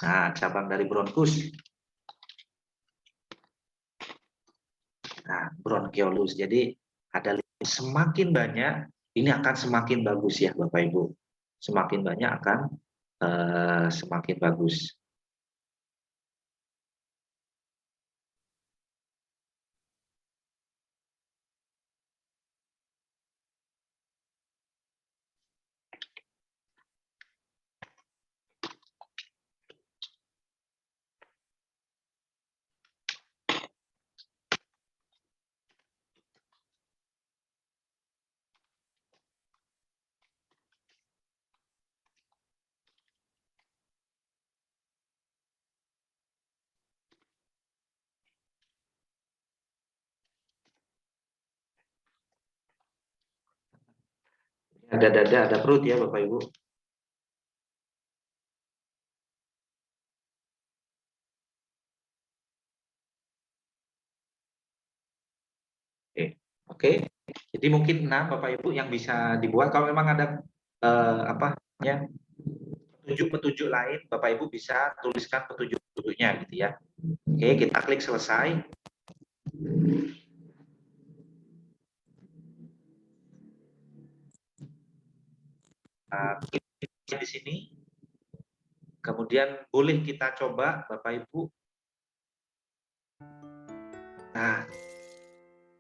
Nah, cabang dari bronkus. Nah, bronkiolus. Jadi ada semakin banyak, ini akan semakin bagus ya Bapak Ibu. Semakin banyak akan semakin bagus. Ada dada, ada perut ya Bapak Ibu. Oke. Jadi mungkin 6 Bapak Ibu yang bisa dibuat. Kalau memang ada apa ya petunjuk-petunjuk lain, Bapak Ibu bisa tuliskan petunjuk-petunjuknya gitu ya. Oke, kita klik selesai. Di sini. Kemudian boleh kita coba Bapak Ibu. Nah,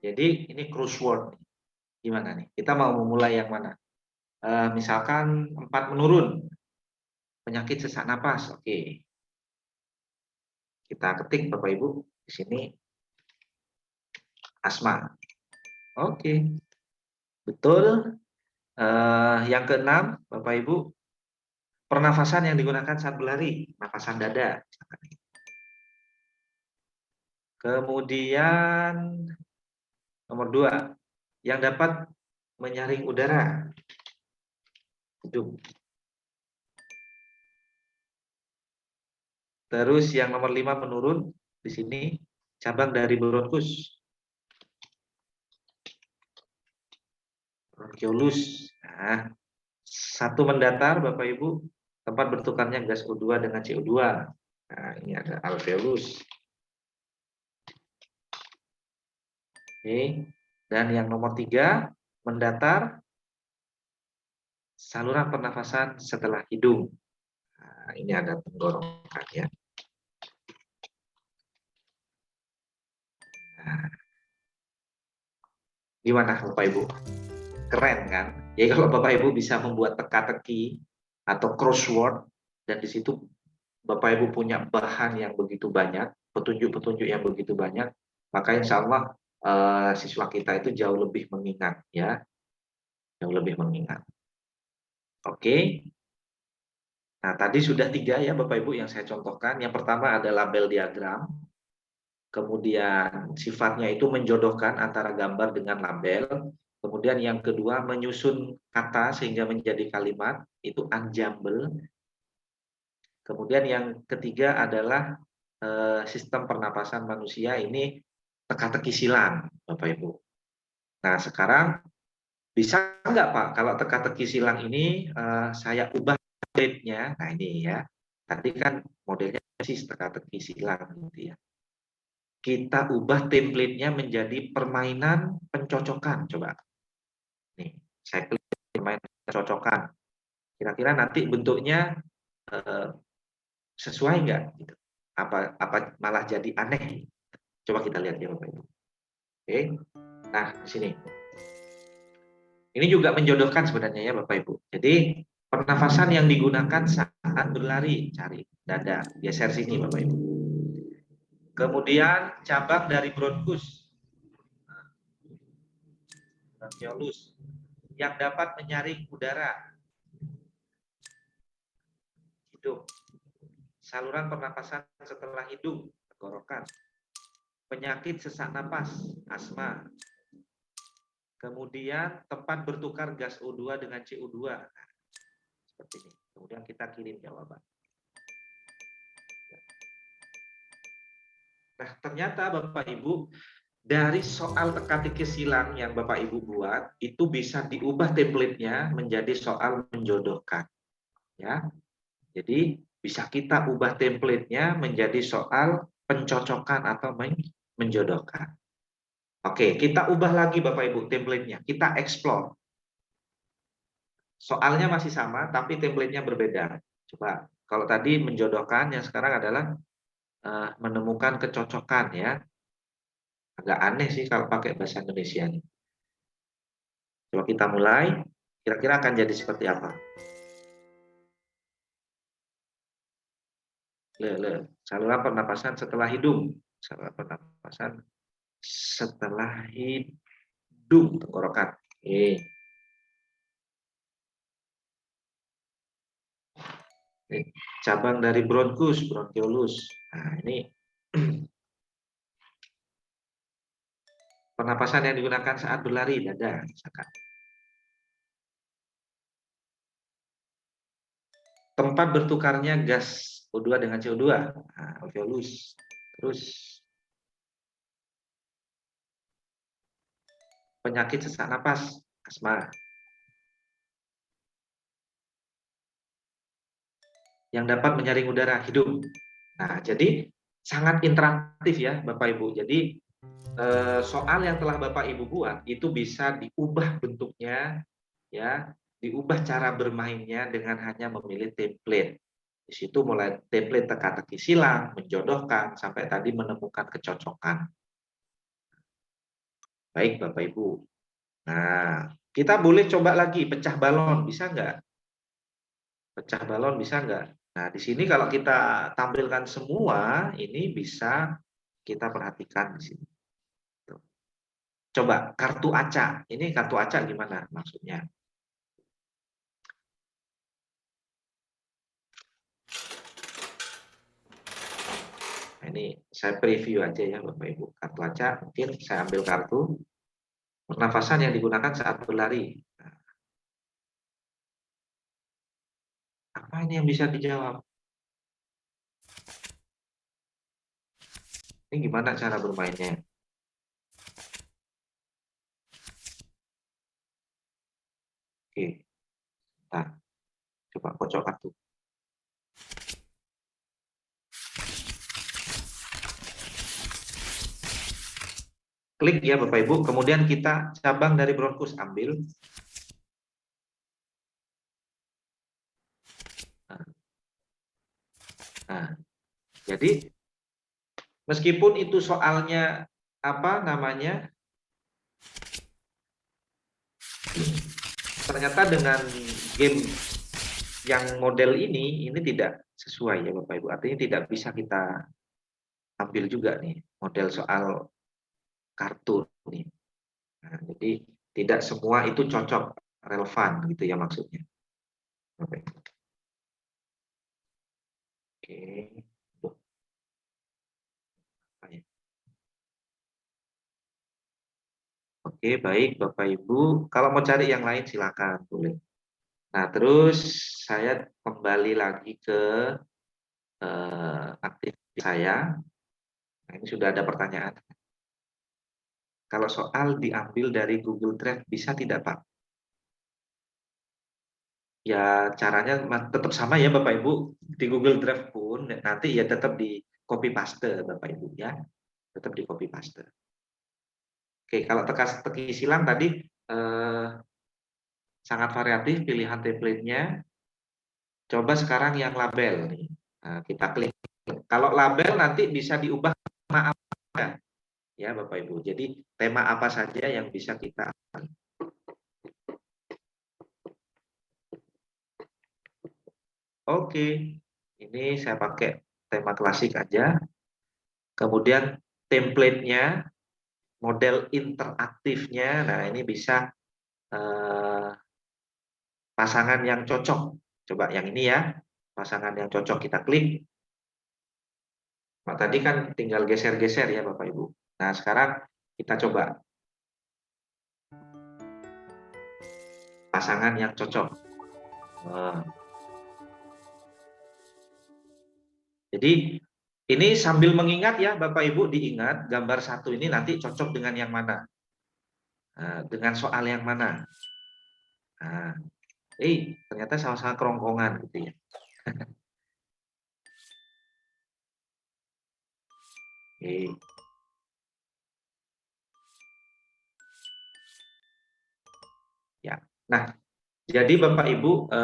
jadi ini crossword. Gimana nih? Kita mau memulai yang mana? Misalkan 4 menurun. Penyakit sesak napas. Oke. Kita ketik Bapak Ibu di sini asma. Oke. Betul. Yang keenam, Bapak Ibu, pernafasan yang digunakan saat berlari, nafasan dada. Kemudian nomor 2, yang dapat menyaring udara. Hidung. Terus yang nomor 5 menurun di sini cabang dari bronkus. Bronkiolus. Nah, 1 mendatar Bapak Ibu, tempat bertukarnya gas O2 dengan CO2. Nah, ini ada alveolus. Oke. Dan yang nomor 3 mendatar saluran pernafasan setelah hidung. Nah, ini ada tenggorokan ya. Nah, gimana Bapak Ibu? Keren kan? Jadi kalau Bapak Ibu bisa membuat teka-teki atau crossword dan di situ Bapak Ibu punya bahan yang begitu banyak, petunjuk-petunjuk yang begitu banyak, maka insya Allah siswa kita itu jauh lebih mengingat ya, jauh lebih mengingat. Oke. Nah, tadi sudah 3 ya Bapak Ibu yang saya contohkan. Yang pertama ada label diagram. Kemudian sifatnya itu menjodohkan antara gambar dengan label. Kemudian yang kedua menyusun kata sehingga menjadi kalimat, itu enjamble. Kemudian yang ketiga adalah sistem pernapasan manusia, ini teka-teki silang, Bapak Ibu. Nah, sekarang bisa nggak Pak, kalau teka-teki silang ini saya ubah template-nya. Nah, ini ya. Tadi kan modelnya sih teka-teki silang gitu ya. Kita ubah template-nya menjadi permainan pencocokan. Coba. Nih, saya klik permainan pencocokan. Kira-kira nanti bentuknya sesuai nggak? Gitu. Apa malah jadi aneh? Coba kita lihat ya Bapak Ibu. Oke, nah di sini. Ini juga menjodohkan sebenarnya ya Bapak Ibu. Jadi pernafasan yang digunakan saat berlari, cari dada, geser sini Bapak Ibu. Kemudian cabang dari bronkus, bronkiolus, yang dapat menyaring udara, hidung, saluran pernapasan setelah hidung, tenggorokan, penyakit sesak napas, asma, kemudian tempat bertukar gas O2 dengan CO2. Nah, seperti ini. Kemudian kita kirim jawaban. Nah, ternyata Bapak Ibu, dari soal teka-teki silang yang Bapak Ibu buat, itu bisa diubah template-nya menjadi soal menjodohkan. Ya. Jadi, bisa kita ubah template-nya menjadi soal pencocokan atau menjodohkan. Oke, kita ubah lagi Bapak Ibu template-nya. Kita explore. Soalnya masih sama, tapi template-nya berbeda. Coba, kalau tadi menjodohkan, yang sekarang adalah menemukan kecocokan ya. Agak aneh sih kalau pakai bahasa Indonesia nih. Coba kita mulai, kira-kira akan jadi seperti apa? Saluran pernapasan setelah hidung. Saluran pernapasan setelah hidung, tenggorokan. Oke. Ini cabang dari bronkus, bronkiolus. Nah, ini pernapasan yang digunakan saat berlari, dada, misalkan. Tempat bertukarnya gas O2 dengan CO2, nah, alveolus. Terus penyakit sesak napas, asma. Yang dapat menyaring udara, hidung. Nah, jadi sangat interaktif ya Bapak Ibu. Jadi soal yang telah Bapak Ibu buat itu bisa diubah bentuknya ya, diubah cara bermainnya dengan hanya memilih template. Di situ mulai template teka-teki silang, menjodohkan sampai tadi menemukan kecocokan. Baik Bapak Ibu. Nah, kita boleh coba lagi pecah balon, bisa nggak? Pecah balon bisa nggak? Nah, di sini kalau kita tampilkan semua, ini bisa kita perhatikan di sini. Coba kartu acak. Ini kartu acak gimana maksudnya? Nah, ini saya preview aja ya Bapak Ibu. Kartu acak, mungkin saya ambil kartu. Pernafasan yang digunakan saat berlari. Nah, apa ini yang bisa dijawab? Ini gimana cara bermainnya? Oke, nah, coba kocok kartu. Klik ya Bapak Ibu, kemudian kita cabang dari bronkus ambil. Nah, jadi meskipun itu soalnya apa namanya, ternyata dengan game yang model ini tidak sesuai ya Bapak Ibu. Artinya tidak bisa kita ambil juga nih model soal kartu nih. Nah, jadi tidak semua itu cocok, relevan gitu ya maksudnya. Bapak Ibu. Oke. Oke, baik Bapak Ibu. Kalau mau cari yang lain silakan boleh. Nah, terus saya kembali lagi ke aktivitas saya. Nah, ini sudah ada pertanyaan. Kalau soal diambil dari Google Drive bisa tidak, Pak? Ya, caranya tetap sama ya Bapak Ibu. Di Google Drive pun nanti ya tetap di copy paste Bapak Ibu ya. Tetap di copy paste. Oke, kalau teka-teki silang tadi sangat variatif pilihan template-nya. Coba sekarang yang label nih. Nah, kita klik. Kalau label nanti bisa diubah tema apa ya Bapak Ibu. Jadi tema apa saja yang bisa kita. Oke, ini saya pakai tema klasik aja. Kemudian template-nya, model interaktifnya. Nah, ini bisa pasangan yang cocok. Coba yang ini ya, pasangan yang cocok kita klik. Nah, tadi kan tinggal geser-geser ya Bapak Ibu. Nah, sekarang kita coba pasangan yang cocok. Nah, jadi ini sambil mengingat ya Bapak Ibu, diingat gambar satu ini nanti cocok dengan yang mana. Nah, dengan soal yang mana. Nah, ternyata sama-sama kerongkongan gitu ya. Oke. Ya. Nah, jadi Bapak Ibu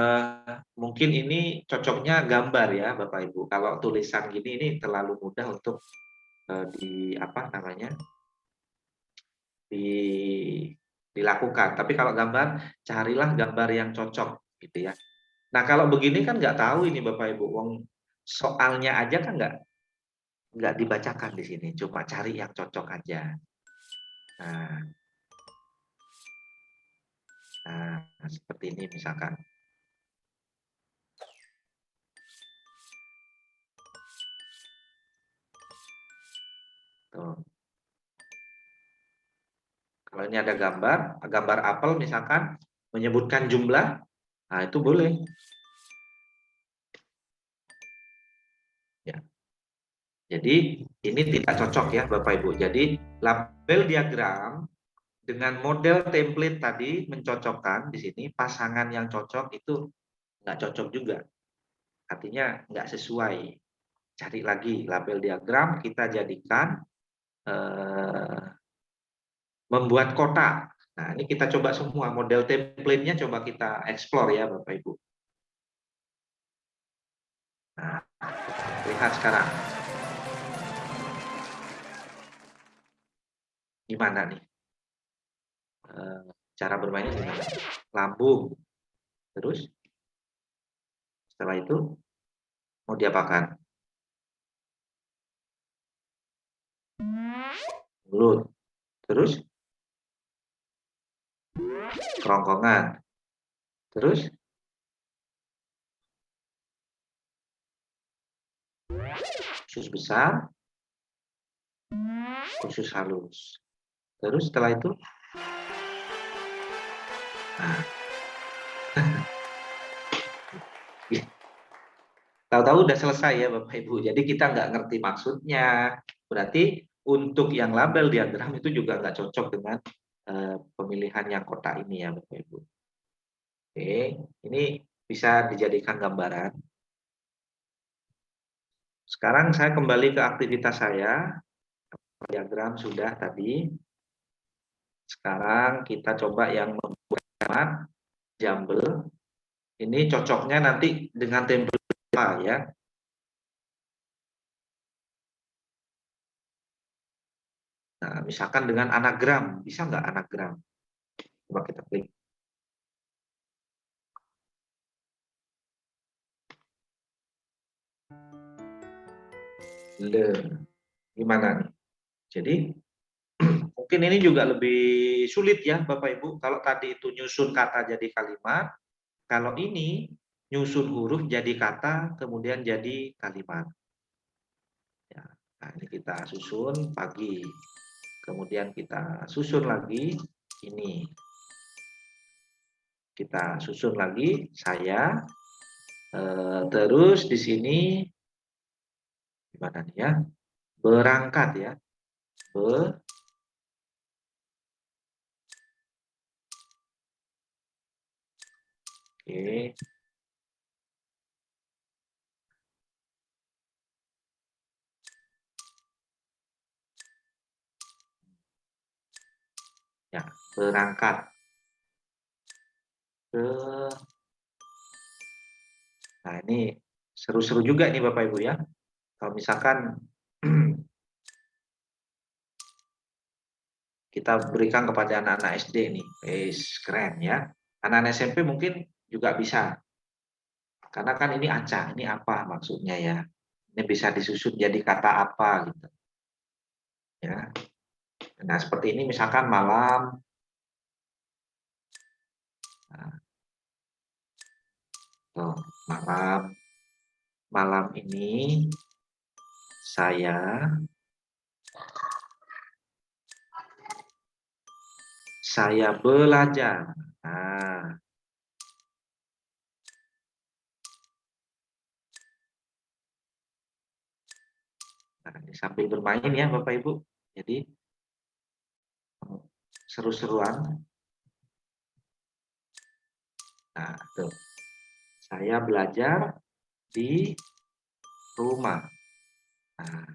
mungkin ini cocoknya gambar ya Bapak Ibu. Kalau tulisan gini ini terlalu mudah untuk di apa namanya dilakukan. Tapi kalau gambar, carilah gambar yang cocok gitu ya. Nah kalau begini kan nggak tahu ini Bapak Ibu, wong soalnya aja kan nggak dibacakan di sini, cuma cari yang cocok aja. Nah, nah seperti ini misalkan. Tuh. Kalau ini ada gambar apel misalkan menyebutkan jumlah, nah itu boleh. Ya. Jadi ini tidak cocok ya Bapak Ibu. Jadi label diagram dengan model template tadi mencocokkan di sini pasangan yang cocok itu nggak cocok juga. Artinya nggak sesuai. Cari lagi label diagram, kita jadikan membuat kotak. Nah, ini kita coba semua model template-nya coba kita explore ya Bapak Ibu. Nah, lihat sekarang. Gimana nih? Cara bermainnya gimana? Lambung. Terus setelah itu mau diapakan? Mulut. Terus kerongkongan. Terus usus besar, usus halus. Terus setelah itu, nah, tahu-tahu udah selesai ya Bapak Ibu. Jadi kita nggak ngerti maksudnya. Berarti untuk yang label diagram itu juga nggak cocok dengan pemilihan yang kotak ini ya Bapak Ibu. Oke, ini bisa dijadikan gambaran. Sekarang saya kembali ke aktivitas saya. Diagram sudah tadi. Sekarang kita coba yang membuat jumble. Ini cocoknya nanti dengan template apa ya. Nah, misalkan dengan anagram, bisa nggak anagram? Coba kita klik. Gimana nih? Jadi mungkin ini juga lebih sulit ya Bapak Ibu. Kalau tadi itu nyusun kata jadi kalimat, kalau ini nyusun huruf jadi kata, kemudian jadi kalimat. Ya, nah ini kita susun pagi. Kemudian kita susun lagi ini. Kita susun lagi saya. Terus di sini gimana nih ya? Berangkat ya. Oke. Ya, berangkat ke. Nah, ini seru-seru juga nih Bapak Ibu ya. Kalau misalkan kita berikan kepada anak-anak SD nih, keren ya. Anak-anak SMP mungkin juga bisa. Karena kan ini acak, ini apa maksudnya ya? Ini bisa disusun jadi kata apa gitu. Ya. Nah, seperti ini misalkan malam. Nah, tuh, malam ini saya belajar. Nah, ini sambil bermain ya Bapak Ibu. Jadi seru-seruan. Nah, tuh. Saya belajar di rumah. Nah,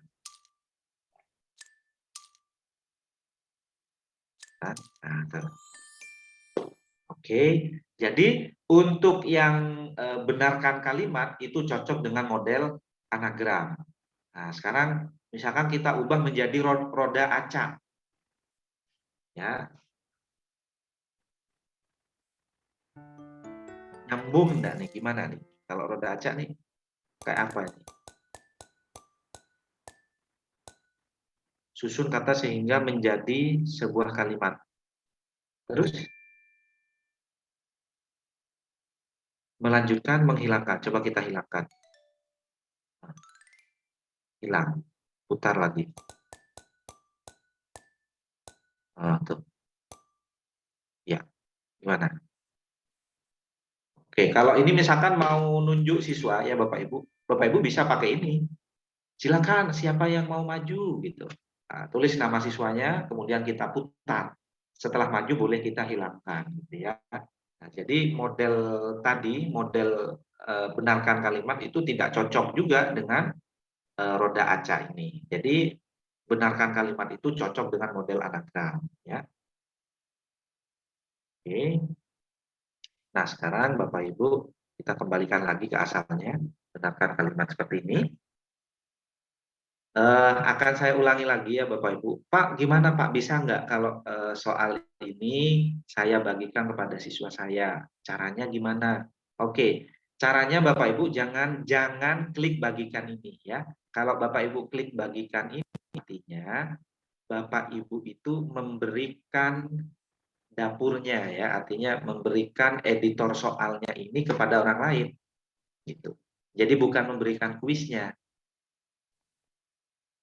tuh. Oke, jadi untuk yang benarkan kalimat itu cocok dengan model anagram. Nah, sekarang misalkan kita ubah menjadi roda acak. Ya. Nyambung enggak nih? Gimana nih? Kalau roda acak nih kayak apa nih? Susun kata sehingga menjadi sebuah kalimat. Terus melanjutkan, menghilangkan. Coba kita hilangkan. Hilang. Putar lagi. Tuh. Ya, gimana? Oke, kalau ini misalkan mau nunjuk siswa ya Bapak Ibu bisa pakai ini. Silakan siapa yang mau maju gitu. Nah, tulis nama siswanya, kemudian kita putar. Setelah maju boleh kita hilangkan gitu ya. Nah, jadi model tadi, model benarkan kalimat itu tidak cocok juga dengan roda acak ini. Jadi benarkan kalimat itu cocok dengan model anagram ya. Oke. Nah, sekarang Bapak Ibu kita kembalikan lagi ke asalnya, benarkan kalimat seperti ini. Akan saya ulangi lagi ya Bapak Ibu. Pak, gimana Pak, bisa nggak kalau soal ini saya bagikan kepada siswa saya? Caranya gimana? Oke, caranya Bapak Ibu jangan klik bagikan ini ya. Kalau Bapak Ibu klik bagikan ini, artinya Bapak Ibu itu memberikan dapurnya ya, artinya memberikan editor soalnya ini kepada orang lain gitu. Jadi bukan memberikan kuisnya.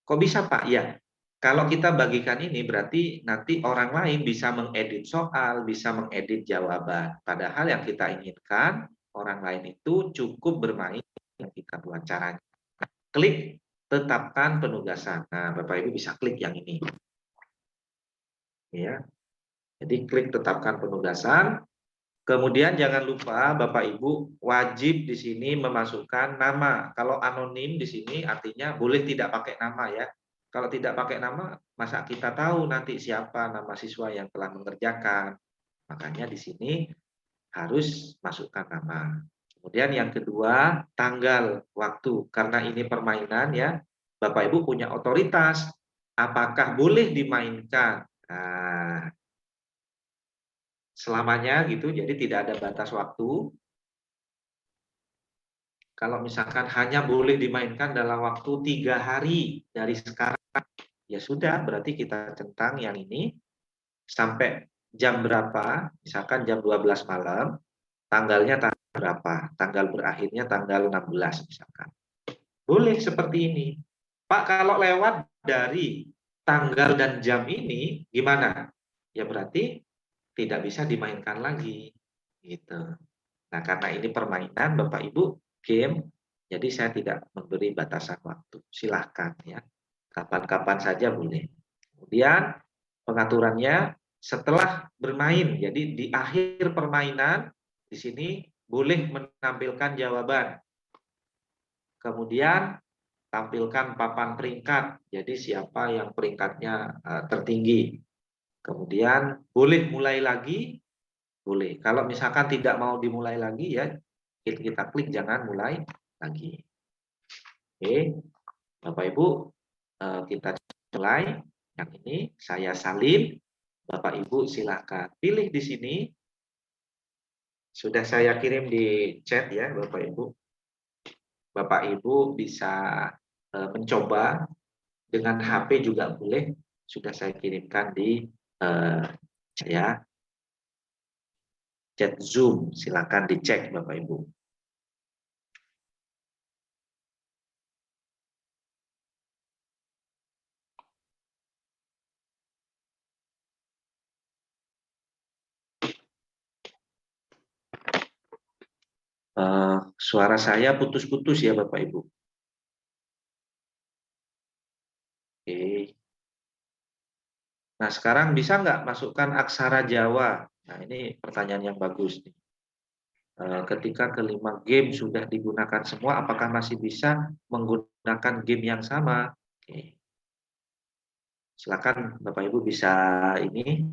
Kok bisa Pak? Ya, kalau kita bagikan ini berarti nanti orang lain bisa mengedit soal, bisa mengedit jawaban. Padahal yang kita inginkan orang lain itu cukup bermain yang kita buat caranya. Klik tetapkan penugasan. Nah, Bapak Ibu bisa klik yang ini. Ya. Jadi klik tetapkan penugasan. Kemudian jangan lupa Bapak Ibu wajib di sini memasukkan nama. Kalau anonim di sini artinya boleh tidak pakai nama ya. Kalau tidak pakai nama, masa kita tahu nanti siapa nama siswa yang telah mengerjakan. Makanya di sini harus masukkan nama. Kemudian yang kedua, tanggal, waktu. Karena ini permainan ya, Bapak Ibu punya otoritas. Apakah boleh dimainkan? Nah, selamanya gitu, jadi tidak ada batas waktu. Kalau misalkan hanya boleh dimainkan dalam waktu 3 hari dari sekarang, ya sudah, berarti kita centang yang ini sampai jam berapa, misalkan jam 12 malam, tanggalnya tanggal berapa, tanggal berakhirnya tanggal 16 misalkan. Boleh seperti ini. Pak, kalau lewat dari tanggal dan jam ini, gimana? Ya berarti tidak bisa dimainkan lagi. Gitu. Nah, karena ini permainan, Bapak Ibu, game, jadi saya tidak memberi batasan waktu. Silahkan ya, kapan-kapan saja boleh. Kemudian pengaturannya setelah bermain, jadi di akhir permainan, di sini boleh menampilkan jawaban. Kemudian tampilkan papan peringkat, jadi siapa yang peringkatnya tertinggi. Kemudian boleh mulai lagi, boleh. Kalau misalkan tidak mau dimulai lagi ya kita klik jangan mulai lagi. Oke, Bapak Ibu, kita mulai. Yang ini saya salin. Bapak Ibu silakan pilih di sini. Sudah saya kirim di chat ya, Bapak Ibu. Bapak Ibu bisa mencoba dengan HP juga boleh. Sudah saya kirimkan di saya chat Zoom. Silakan dicek Bapak Ibu. Suara saya putus-putus ya Bapak Ibu. Oke. Nah, sekarang bisa nggak masukkan aksara Jawa? Nah, ini pertanyaan yang bagus. Ketika kelima game sudah digunakan semua, apakah masih bisa menggunakan game yang sama? Oke. Silakan Bapak Ibu bisa ini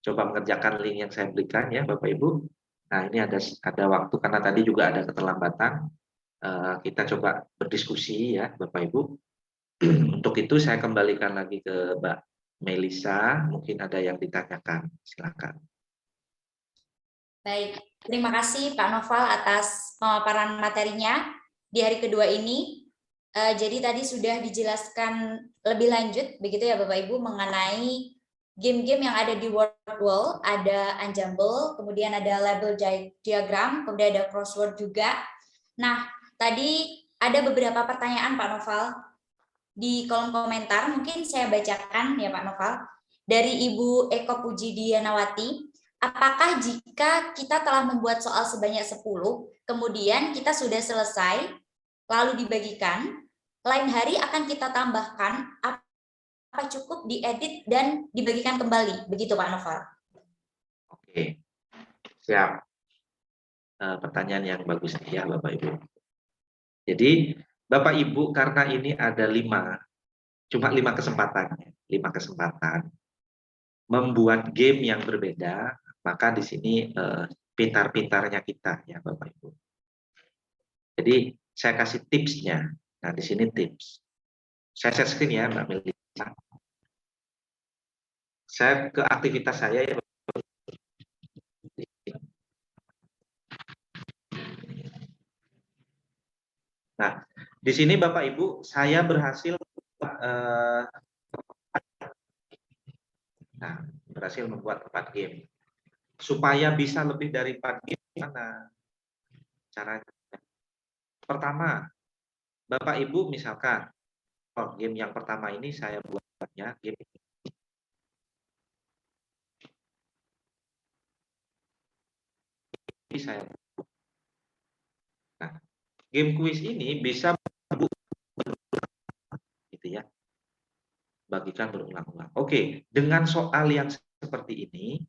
coba mengerjakan link yang saya berikan ya Bapak Ibu. Nah, ini ada waktu karena tadi juga ada keterlambatan. Kita coba berdiskusi ya Bapak Ibu. Untuk itu saya kembalikan lagi ke Mbak Melisa, mungkin ada yang ditanyakan, silakan. Baik, terima kasih Pak Noval atas pemaparan materinya di hari kedua ini. Jadi tadi sudah dijelaskan lebih lanjut, begitu ya Bapak Ibu, mengenai game-game yang ada di Word Wall, ada Unjumble, kemudian ada label diagram, kemudian ada crossword juga. Nah, tadi ada beberapa pertanyaan Pak Noval di kolom komentar, mungkin saya bacakan ya Pak Noval. Dari Ibu Eko Puji Dianawati, apakah jika kita telah membuat soal sebanyak 10, kemudian kita sudah selesai, lalu dibagikan, lain hari akan kita tambahkan, apa cukup diedit dan dibagikan kembali? Begitu Pak Noval. Oke, siap. Pertanyaan yang bagus ya Bapak Ibu. Jadi Bapak Ibu karena ini ada 5, cuma 5 kesempatannya, 5 kesempatan membuat game yang berbeda, maka di sini pintar-pintarnya kita ya Bapak Ibu. Jadi saya kasih tipsnya. Nah di sini tips. Saya share screen ya Mbak Melisa. Saya ke aktivitas saya ya. Nah, di sini Bapak Ibu, saya berhasil membuat 4 game. Supaya bisa lebih dari 4 game, gimana caranya? Pertama, Bapak Ibu misalkan, game yang pertama ini saya buatnya game ini. Nah, game kuis ini bisa gitu ya. Bagikan berulang-ulang. Oke, dengan soal yang seperti ini,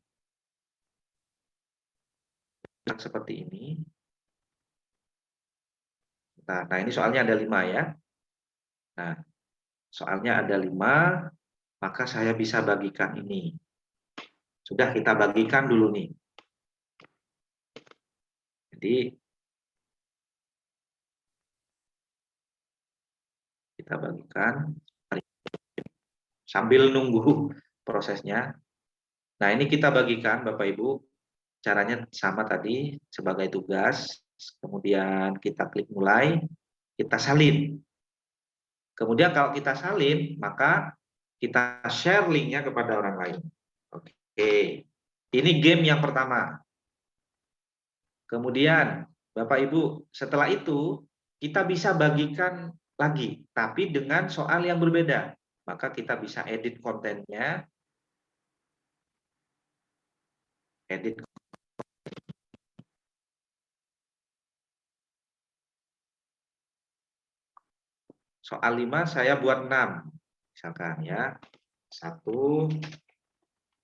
Nah, ini soalnya ada 5 ya. Nah, soalnya ada 5, maka saya bisa bagikan ini. Sudah kita bagikan dulu nih. Jadi kita bagikan sambil nunggu prosesnya. Nah, ini kita bagikan Bapak Ibu. Caranya sama tadi sebagai tugas. Kemudian kita klik mulai, kita salin. Kemudian kalau kita salin, maka kita share linknya kepada orang lain. Oke, ini game yang pertama. Kemudian Bapak Ibu, setelah itu kita bisa bagikan lagi, tapi dengan soal yang berbeda. Maka kita bisa edit kontennya, edit soal 5 saya buat 6. Misalkan ya, 1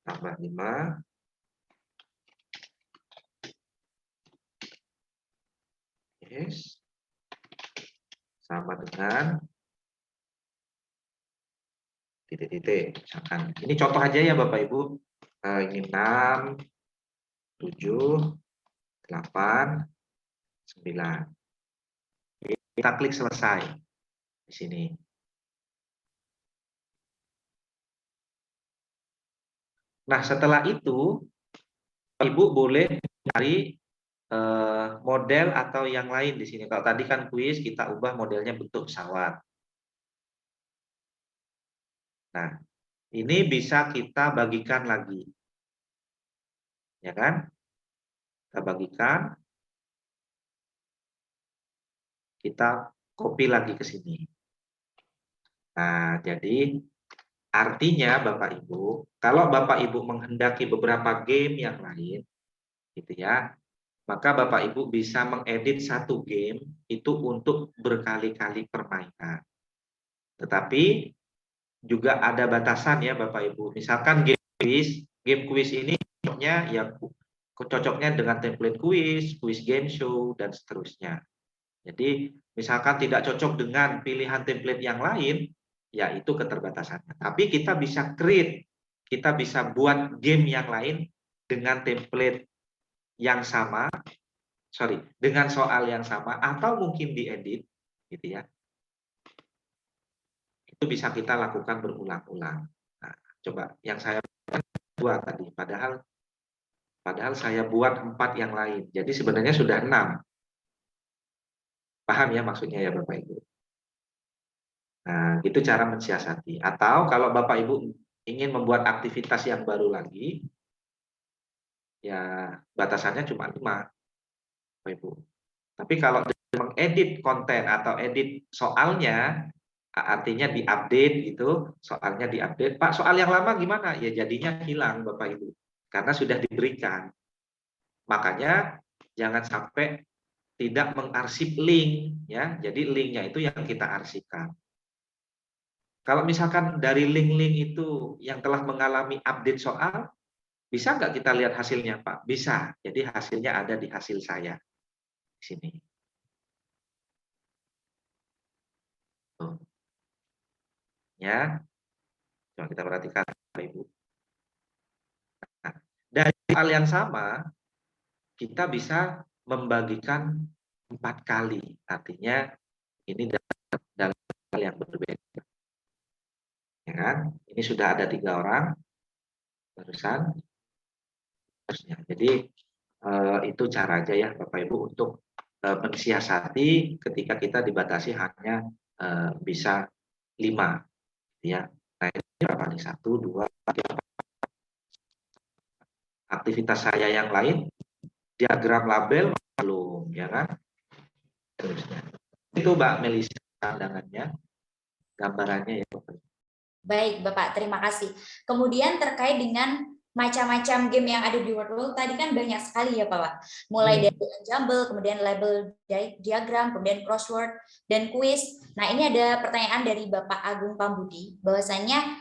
tambah 5. Yes. Sama dengan titik-titik. Misalkan ini contoh aja ya Bapak Ibu. Ini 6, 7, 8, 9. Kita klik selesai di sini. Nah, setelah itu Ibu boleh cari model atau yang lain di sini. Kalau tadi kan kuis, kita ubah modelnya bentuk pesawat. Nah, ini bisa kita bagikan lagi. Ya kan? Kita bagikan. Kita copy lagi ke sini. Nah, jadi artinya Bapak Ibu, kalau Bapak Ibu menghendaki beberapa game yang lain, gitu ya, maka Bapak Ibu bisa mengedit satu game itu untuk berkali-kali permainan. Tetapi juga ada batasan ya Bapak Ibu. Misalkan game quiz ini cocoknya ya cocoknya dengan template quiz game show dan seterusnya. Jadi misalkan tidak cocok dengan pilihan template yang lain, ya itu keterbatasannya. Tapi kita bisa create, kita bisa buat game yang lain dengan template yang sama, dengan soal yang sama atau mungkin diedit, gitu ya. Itu bisa kita lakukan berulang-ulang. Nah, coba yang saya buat tadi, padahal saya buat 4 yang lain. Jadi sebenarnya sudah 6. Paham ya maksudnya ya Bapak Ibu? Nah, itu cara mensiasati. Atau kalau Bapak Ibu ingin membuat aktivitas yang baru lagi, ya batasannya cuma 5, Bapak Ibu. Tapi kalau mengedit konten atau edit soalnya, artinya diupdate gitu, soalnya diupdate. Pak, soal yang lama gimana? Ya jadinya hilang Bapak Ibu, karena sudah diberikan. Makanya jangan sampai tidak mengarsip link, ya. Jadi linknya itu yang kita arsipkan. Kalau misalkan dari link-link itu yang telah mengalami update soal, bisa nggak kita lihat hasilnya, Pak? Bisa. Jadi hasilnya ada di hasil saya di sini. Tuh. Ya, coba kita perhatikan, Bapak Ibu. Nah, dari hal yang sama, kita bisa membagikan 4 kali. Artinya ini dalam hal yang berbeda. Ya kan? Ini sudah ada 3 orang barusan. Jadi itu cara aja ya Bapak Ibu untuk mensiasati ketika kita dibatasi hanya bisa 5, ya. Nah ini berapa nih? 1, 2, 3. Aktivitas saya yang lain, diagram label belum, ya kan? Terusnya. Itu Mbak Melisa pandangannya, gambarannya ya Bapak. Baik, Bapak, terima kasih. Kemudian terkait dengan macam-macam game yang ada di Wordle, tadi kan banyak sekali ya Pak. Mulai dari ensemble, kemudian label diagram, kemudian crossword, dan quiz. Nah ini ada pertanyaan dari Bapak Agung Pambudi, bahwasanya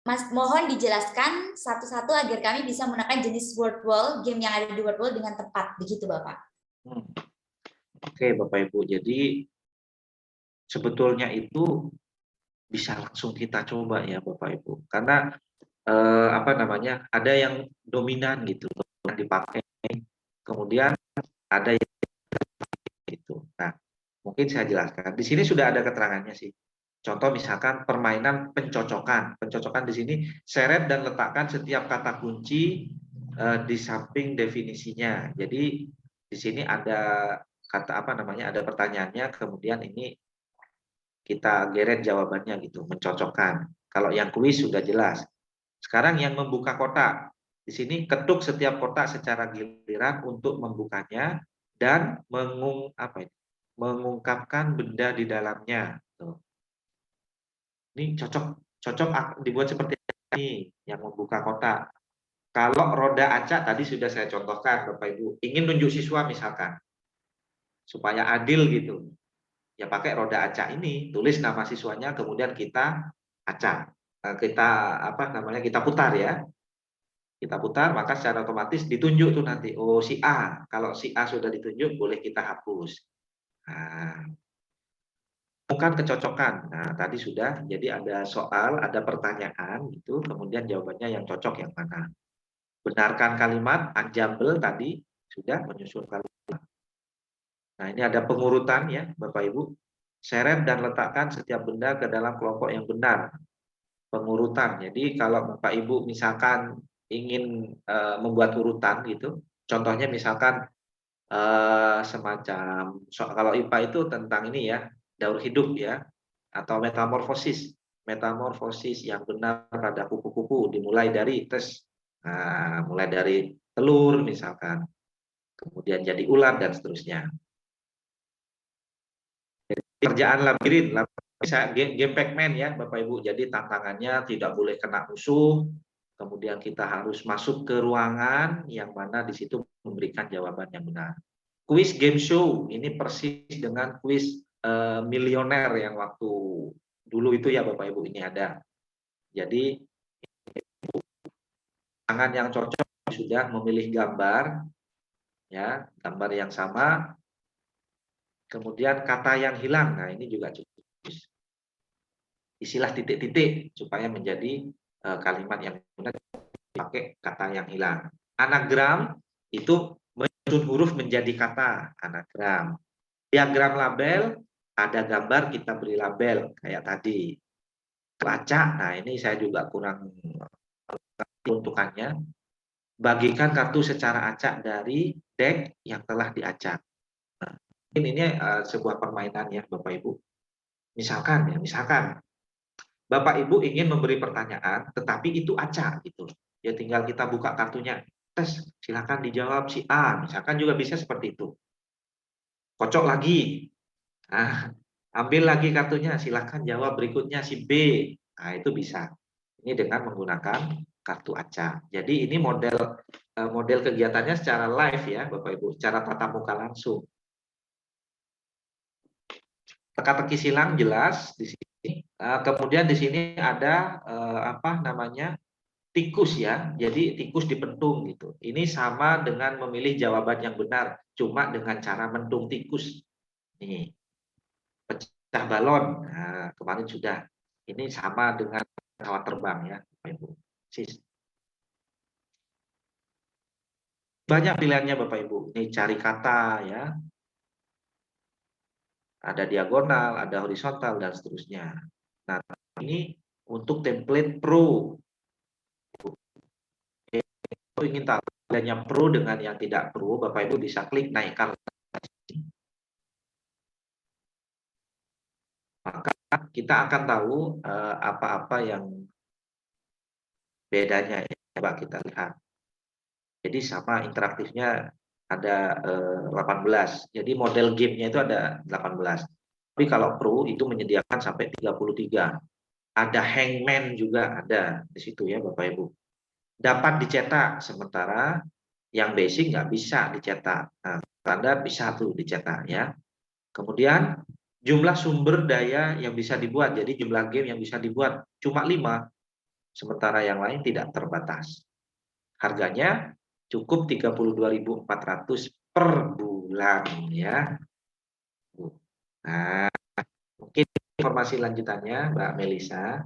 Mas, mohon dijelaskan satu-satu agar kami bisa menggunakan jenis Wordle, game yang ada di Wordle dengan tepat. Begitu Bapak. Oke Bapak Ibu, jadi sebetulnya itu bisa langsung kita coba ya Bapak Ibu, karena apa namanya, ada yang dominan gitu yang dipakai, kemudian ada yang gitu. Nah, mungkin saya jelaskan. Di sini sudah ada keterangannya sih. Contoh misalkan permainan pencocokan. Pencocokan di sini seret dan letakkan setiap kata kunci di samping definisinya. Jadi di sini ada kata apa namanya, ada pertanyaannya, kemudian ini kita geret jawabannya gitu, mencocokkan. Kalau yang kuis sudah jelas. Sekarang yang membuka kotak. Di sini ketuk setiap kotak secara giliran untuk membukanya dan mengungkapkan benda di dalamnya. Tuh. Ini cocok dibuat seperti ini yang membuka kotak. Kalau roda acak tadi sudah saya contohkan Bapak Ibu. Ingin nunjuk siswa misalkan supaya adil gitu. Ya pakai roda acak ini, tulis nama siswanya kemudian kita acak. Kita putar ya. Kita putar, maka secara otomatis ditunjuk tuh nanti. Oh, si A. Kalau si A sudah ditunjuk, boleh kita hapus. Nah, bukan kecocokan. Nah, tadi sudah. Jadi ada soal, ada pertanyaan gitu, kemudian jawabannya yang cocok yang mana. Benarkan kalimat, unjumble tadi sudah menyusun kalimat. Nah, ini ada pengurutan ya, Bapak Ibu. Seret dan letakkan setiap benda ke dalam kelompok yang benar. Pengurutan. Jadi kalau Bapak Ibu misalkan ingin membuat urutan gitu, contohnya misalkan semacam kalau IPA itu tentang ini ya, daur hidup ya, atau metamorfosis. Metamorfosis yang benar pada kupu-kupu dimulai dari tes. Nah, mulai dari telur misalkan, kemudian jadi ular dan seterusnya. Kerjaan labirin, bisa game Pac-Man ya Bapak Ibu. Jadi tantangannya tidak boleh kena musuh, kemudian kita harus masuk ke ruangan yang mana di situ memberikan jawaban yang benar. Quiz game show ini persis dengan quiz milioner yang waktu dulu itu ya Bapak Ibu ini ada. Jadi tangan yang cocok sudah memilih gambar ya, gambar yang sama. Kemudian kata yang hilang. Nah, ini juga cukup. Isilah titik-titik supaya menjadi kalimat yang benar pakai kata yang hilang. Anagram itu menyusun huruf menjadi kata, anagram. Diagram label, ada gambar kita beri label kayak tadi. Acak, nah ini saya juga kurang peruntukannya. Bagikan kartu secara acak dari deck yang telah diacak. Nah, ini sebuah permainan ya Bapak Ibu. Misalkan Bapak Ibu ingin memberi pertanyaan, tetapi itu acak gitu. Ya tinggal kita buka kartunya, tes, silakan dijawab si A, misalkan juga bisa seperti itu. Kocok lagi, nah, ambil lagi kartunya, silakan jawab berikutnya si B. Nah itu bisa. Ini dengan menggunakan kartu acak. Jadi ini model kegiatannya secara live ya Bapak Ibu, secara tatap muka langsung. Teka-teki silang jelas di sini. Kemudian di sini ada apa namanya tikus ya. Jadi tikus dipentung gitu. Ini sama dengan memilih jawaban yang benar, cuma dengan cara mentung tikus. Nih, pecah balon. Nah, kemarin sudah. Ini sama dengan pesawat terbang ya, Bapak Ibu. Banyak pilihannya Bapak Ibu. Ini cari kata ya. Ada diagonal, ada horizontal dan seterusnya. Nah, ini untuk template pro. Kalau ingin tahu bedanya pro dengan yang tidak pro, Bapak Ibu bisa klik naikkan. Maka kita akan tahu apa-apa yang bedanya ya. Coba kita lihat. Jadi sama interaktifnya ada 18. Jadi model gamenya itu ada 18. Tapi kalau pro itu menyediakan sampai 33. Ada hangman juga ada di situ ya Bapak Ibu. Dapat dicetak, sementara yang basic nggak bisa dicetak. Nah, standar bisa tuh dicetak ya. Kemudian jumlah sumber daya yang bisa dibuat, jadi jumlah game yang bisa dibuat cuma 5, sementara yang lain tidak terbatas. Harganya cukup 32.400 per bulan ya. Nah, mungkin informasi lanjutannya Mbak Melisa.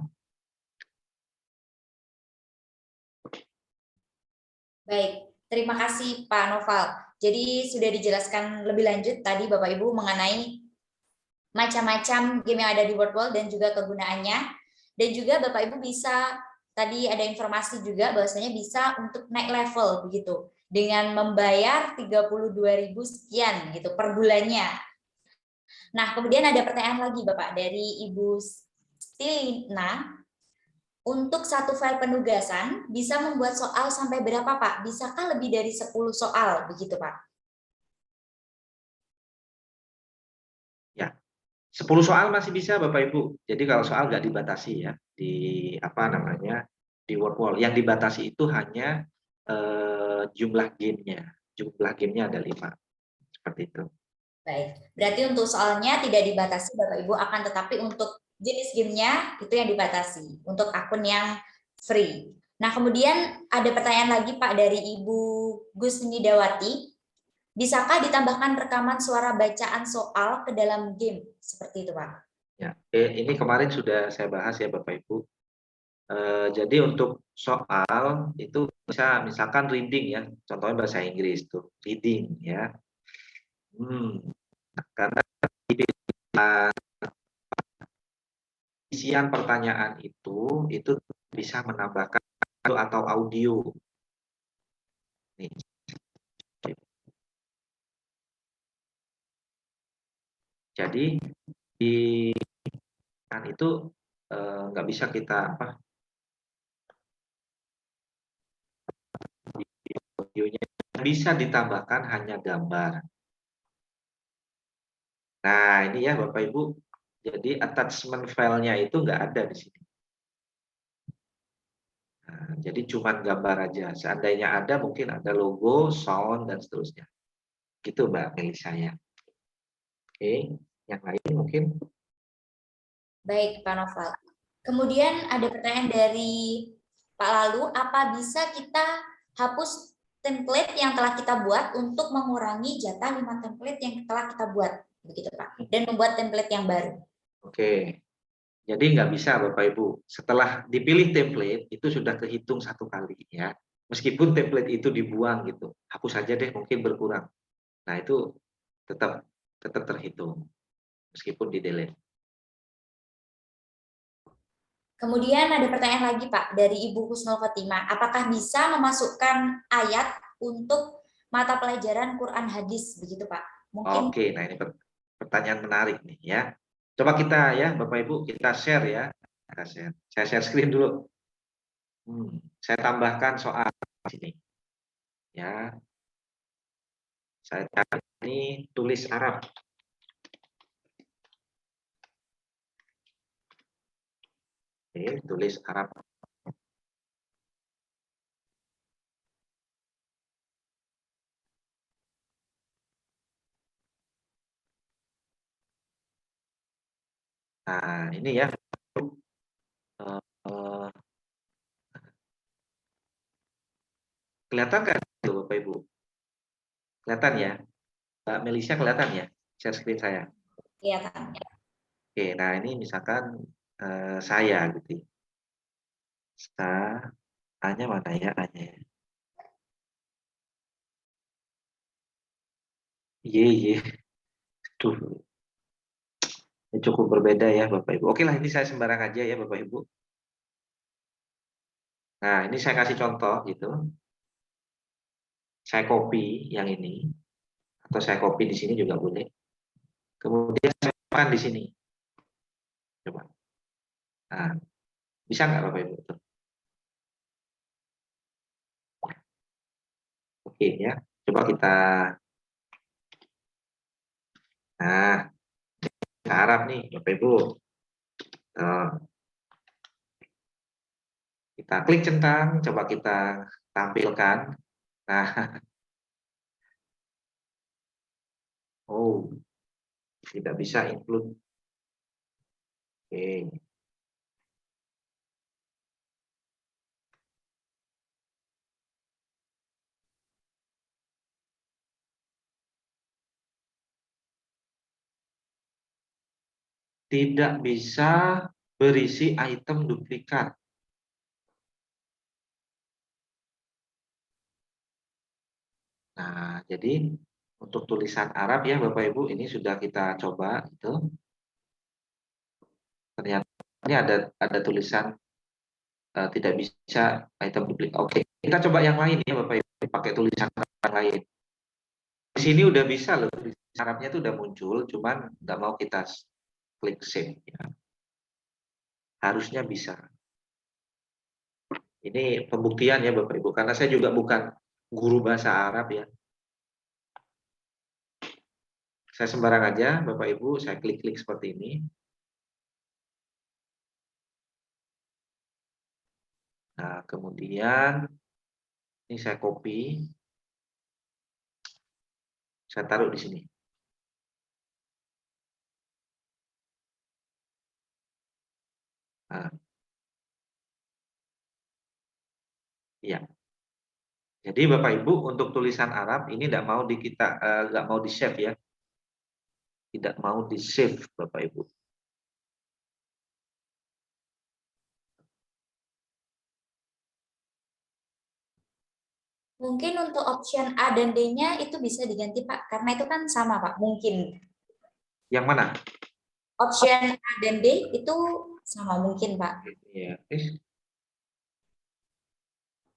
Baik, terima kasih Pak Noval. Jadi sudah dijelaskan lebih lanjut tadi Bapak Ibu mengenai macam-macam game yang ada di World dan juga kegunaannya. Dan juga Bapak Ibu bisa, tadi ada informasi juga bahwasanya bisa untuk naik level begitu. Dengan membayar 32.000 sekian gitu per bulannya. Nah, kemudian ada pertanyaan lagi Bapak dari Ibu Stilina. Untuk satu file penugasan bisa membuat soal sampai berapa Pak? Bisakah lebih dari 10 soal begitu Pak? Ya, 10 soal masih bisa Bapak Ibu. Jadi kalau soal nggak dibatasi ya di apa namanya di Wordwall. Yang dibatasi itu hanya jumlah gamenya. Jumlah gamenya ada 5. Seperti itu. Baik, berarti untuk soalnya tidak dibatasi Bapak Ibu, akan tetapi untuk jenis gamenya itu yang dibatasi untuk akun yang free. Nah, kemudian ada pertanyaan lagi Pak dari Ibu Gusnidawati. Bisakah ditambahkan rekaman suara bacaan soal ke dalam game? Seperti itu Pak. Ya, ini kemarin sudah saya bahas ya Bapak Ibu. Jadi untuk soal itu bisa misalkan reading ya, contohnya bahasa Inggris tuh reading ya. Karena isian pertanyaan itu bisa menambahkan atau audio. Nih. Jadi di itu nggak bisa kita audionya bisa ditambahkan hanya gambar. Nah ini ya Bapak Ibu, jadi attachment file-nya itu nggak ada di sini. Nah, jadi cuma gambar aja. Seandainya ada mungkin ada logo, sound dan seterusnya. Gitu Mbak Melisa ya. Oke, yang lain mungkin. Baik, Pak Noval. Kemudian ada pertanyaan dari Pak Lalu, apa bisa kita hapus template yang telah kita buat untuk mengurangi jatah 5 template yang telah kita buat, begitu Pak, dan membuat template yang baru. Oke, jadi nggak bisa Bapak Ibu. Setelah dipilih template itu sudah kehitung satu kali ya. Meskipun template itu dibuang gitu, hapus saja deh mungkin berkurang. Nah itu tetap terhitung meskipun di delete. Kemudian ada pertanyaan lagi Pak dari Ibu Husnul Khotimah, apakah bisa memasukkan ayat untuk mata pelajaran Quran hadis begitu Pak? Mungkin. Oke, nah ini pertanyaan menarik nih ya. Coba kita ya Bapak Ibu kita share ya. Kita share. Saya share screen dulu. Saya tambahkan soal sini. Ya. Saya cari ini tulis Arab. Oke, tulis Arab. Nah, ini ya. Kelihatan kan itu Bapak Ibu? Kelihatan ya? Mbak Melisa kelihatan ya? Share screen saya. Kelihatan. Oke, nah ini misalkan saya gitu. A-nya mana ya? A-nya ya. Iya. Tuh, ini cukup berbeda ya Bapak Ibu. Oke lah, ini saya sembarang aja ya Bapak Ibu. Nah, ini saya kasih contoh gitu. Saya copy yang ini, atau saya copy di sini juga boleh. Kemudian saya paste di sini. Coba. Nah, bisa nggak Bapak Ibu? Oke ya. Coba kita. Nah, Arab nih Bapak Ibu. Kita klik centang, coba kita tampilkan. Nah, oh, tidak bisa include. Oke. Tidak bisa berisi item duplikat. Nah, jadi untuk tulisan Arab ya Bapak Ibu ini sudah kita coba itu. Ternyata ini ada tulisan tidak bisa item duplikat. Oke, kita coba yang lain ya Bapak Ibu pakai tulisan yang lain. Di sini udah bisa loh tulisan Arabnya itu udah muncul, cuman nggak mau kita klik save ya. Harusnya bisa. Ini pembuktian ya Bapak Ibu, karena saya juga bukan guru bahasa Arab ya. Saya sembarang aja Bapak Ibu, saya klik-klik seperti ini. Nah, kemudian ini saya copy. Saya taruh di sini. Nah, iya. Jadi Bapak Ibu untuk tulisan Arab ini nggak mau di save ya, tidak mau di save Bapak Ibu. Mungkin untuk option A dan D-nya itu bisa diganti Pak, karena itu kan sama Pak, mungkin. Yang mana? Option A dan B itu sama mungkin, Pak. Iya.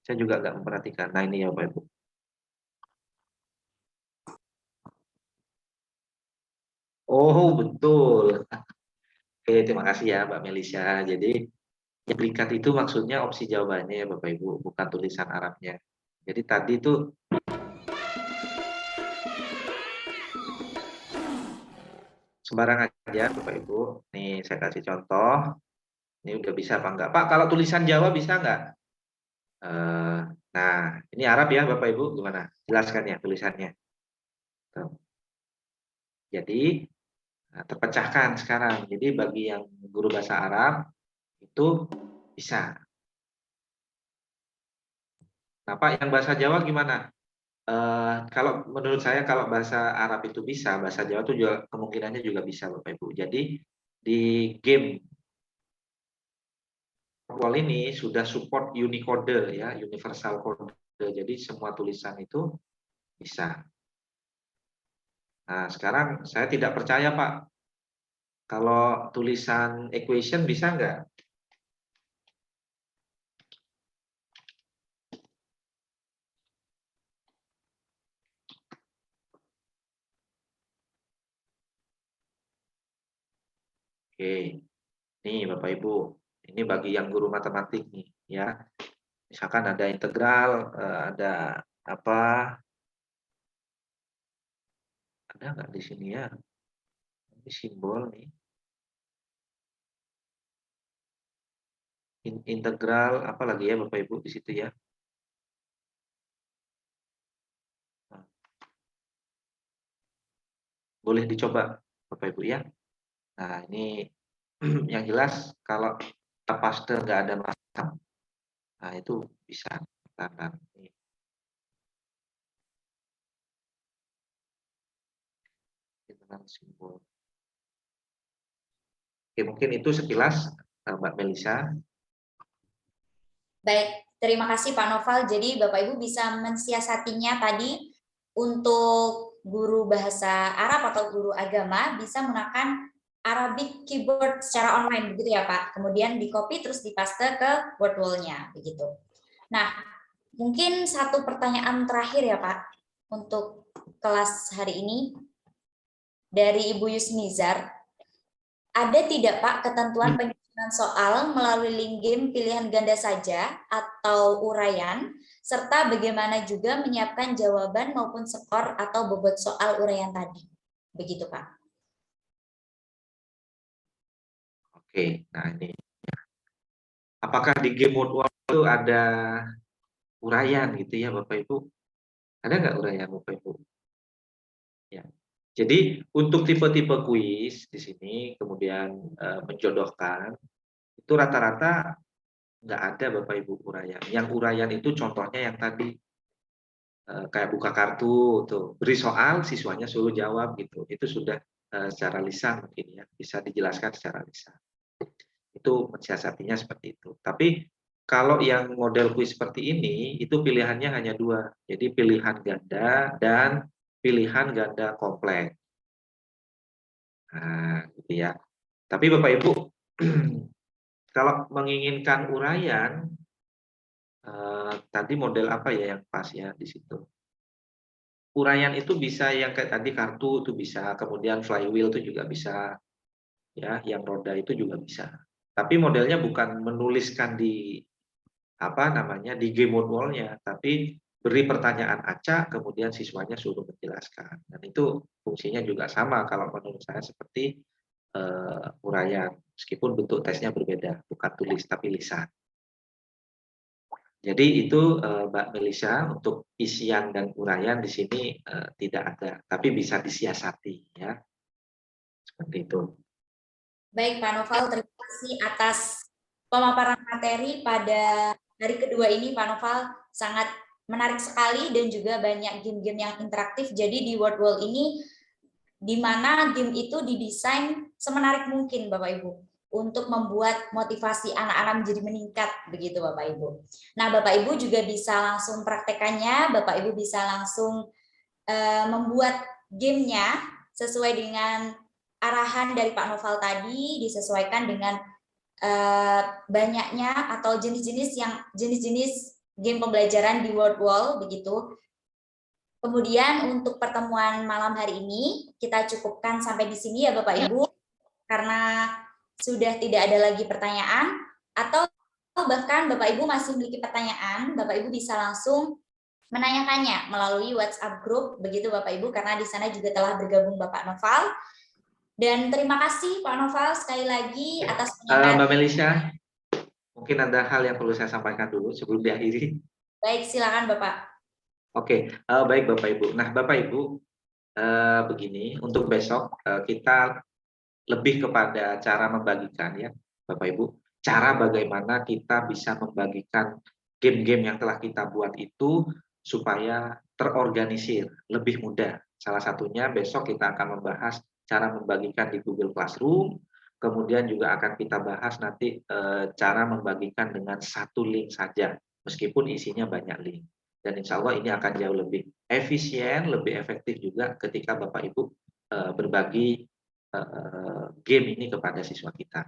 Saya juga nggak memperhatikan. Nah ini ya Bapak Ibu. Oh betul. Oke, terima kasih ya Mbak Melisa. Jadi yang berikat itu maksudnya opsi jawabannya ya Bapak Ibu, bukan tulisan Arabnya. Jadi tadi itu sembarang aja Bapak Ibu. Nih saya kasih contoh. Ini udah bisa apa enggak? Pak, kalau tulisan Jawa bisa enggak? Nah, ini Arab ya Bapak Ibu, gimana? Jelaskan ya tulisannya. Tuh. Jadi terpecahkan sekarang. Jadi bagi yang guru bahasa Arab itu bisa. Nah, Pak, yang bahasa Jawa gimana? Kalau menurut saya kalau bahasa Arab itu bisa, bahasa Jawa itu juga kemungkinannya juga bisa Bapak Ibu. Jadi di game Wall ini sudah support Unicode ya, universal code. Jadi semua tulisan itu bisa. Nah, sekarang saya tidak percaya Pak, kalau tulisan equation bisa nggak? Oke, nih Bapak Ibu, ini bagi yang guru matematik nih ya. Misalkan ada integral, ada apa? Ada nggak di sini ya? Ini simbol nih. Integral apa lagi ya Bapak Ibu di situ ya? Nah, boleh dicoba Bapak Ibu ya. Nah, ini yang jelas kalau paste nggak ada masalah, nah itu bisa. Nah, ini simbol. Oke, mungkin itu sekilas Mbak Melisa. Baik, terima kasih Pak Noval. Jadi Bapak Ibu bisa mensiasatinya tadi untuk guru bahasa Arab atau guru agama bisa menggunakan Arabic keyboard secara online begitu ya Pak. Kemudian di copy terus dipaste ke word wall-nya begitu. Nah, mungkin satu pertanyaan terakhir ya Pak untuk kelas hari ini dari Ibu Yusnizar. Ada tidak Pak ketentuan penyusunan soal melalui link game pilihan ganda saja atau uraian, serta bagaimana juga menyiapkan jawaban maupun skor atau bobot soal uraian tadi? Begitu Pak. Oke, nah ini. Apakah di game mode Wall itu ada uraian gitu ya Bapak Ibu? Ada nggak uraian Bapak Ibu? Ya. Jadi untuk tipe-tipe kuis di sini kemudian menjodohkan itu rata-rata nggak ada Bapak Ibu uraian. Yang uraian itu contohnya yang tadi kayak buka kartu tuh, beri soal siswanya suruh jawab gitu. Itu sudah secara lisan mungkin ya, bisa dijelaskan secara lisan. Itu mensiasatinya seperti itu. Tapi kalau yang model kuis seperti ini, itu pilihannya hanya dua. Jadi pilihan ganda dan pilihan ganda kompleks. Nah, gitu ya. Tapi Bapak Ibu, kalau menginginkan uraian, tadi model apa ya yang pas ya di situ? Uraian itu bisa yang kayak tadi kartu itu bisa, kemudian flywheel itu juga bisa, ya, yang roda itu juga bisa. Tapi modelnya bukan menuliskan di apa namanya di game mode wall-nya, tapi beri pertanyaan acak, kemudian siswanya suruh menjelaskan. Dan itu fungsinya juga sama kalau menurut saya seperti uraian, meskipun bentuk tesnya berbeda, bukan tulis tapi lisan. Jadi itu Mbak Melisa untuk isian dan uraian di sini tidak ada, tapi bisa disiasati ya. Seperti itu. Baik Pak Noval, terima kasih atas pemaparan materi pada hari kedua ini Pak Noval. Sangat menarik sekali dan juga banyak game-game yang interaktif. Jadi di Word Wall ini di mana game itu didesain semenarik mungkin Bapak Ibu untuk membuat motivasi anak-anak menjadi meningkat begitu Bapak Ibu. Nah, Bapak Ibu juga bisa langsung praktekannya, Bapak Ibu bisa langsung membuat gamenya sesuai dengan arahan dari Pak Noval tadi disesuaikan dengan banyaknya atau jenis-jenis game pembelajaran di World Wall begitu. Kemudian untuk pertemuan malam hari ini kita cukupkan sampai di sini ya Bapak Ibu, karena sudah tidak ada lagi pertanyaan, atau bahkan Bapak Ibu masih memiliki pertanyaan, Bapak Ibu bisa langsung menanyakannya melalui WhatsApp group begitu Bapak Ibu, karena di sana juga telah bergabung Bapak Noval. Dan terima kasih Pak Noval sekali lagi atas penyampaian. Mbak Melisha, mungkin ada hal yang perlu saya sampaikan dulu sebelum diakhiri. Baik, silakan Bapak. Oke, baik Bapak Ibu. Nah Bapak Ibu, begini, untuk besok kita lebih kepada cara membagikan ya Bapak Ibu, cara bagaimana kita bisa membagikan game-game yang telah kita buat itu supaya terorganisir, lebih mudah. Salah satunya besok kita akan membahas cara membagikan di Google Classroom, kemudian juga akan kita bahas nanti cara membagikan dengan satu link saja, meskipun isinya banyak link. Dan insya Allah ini akan jauh lebih efisien, lebih efektif juga ketika Bapak Ibu berbagi game ini kepada siswa kita.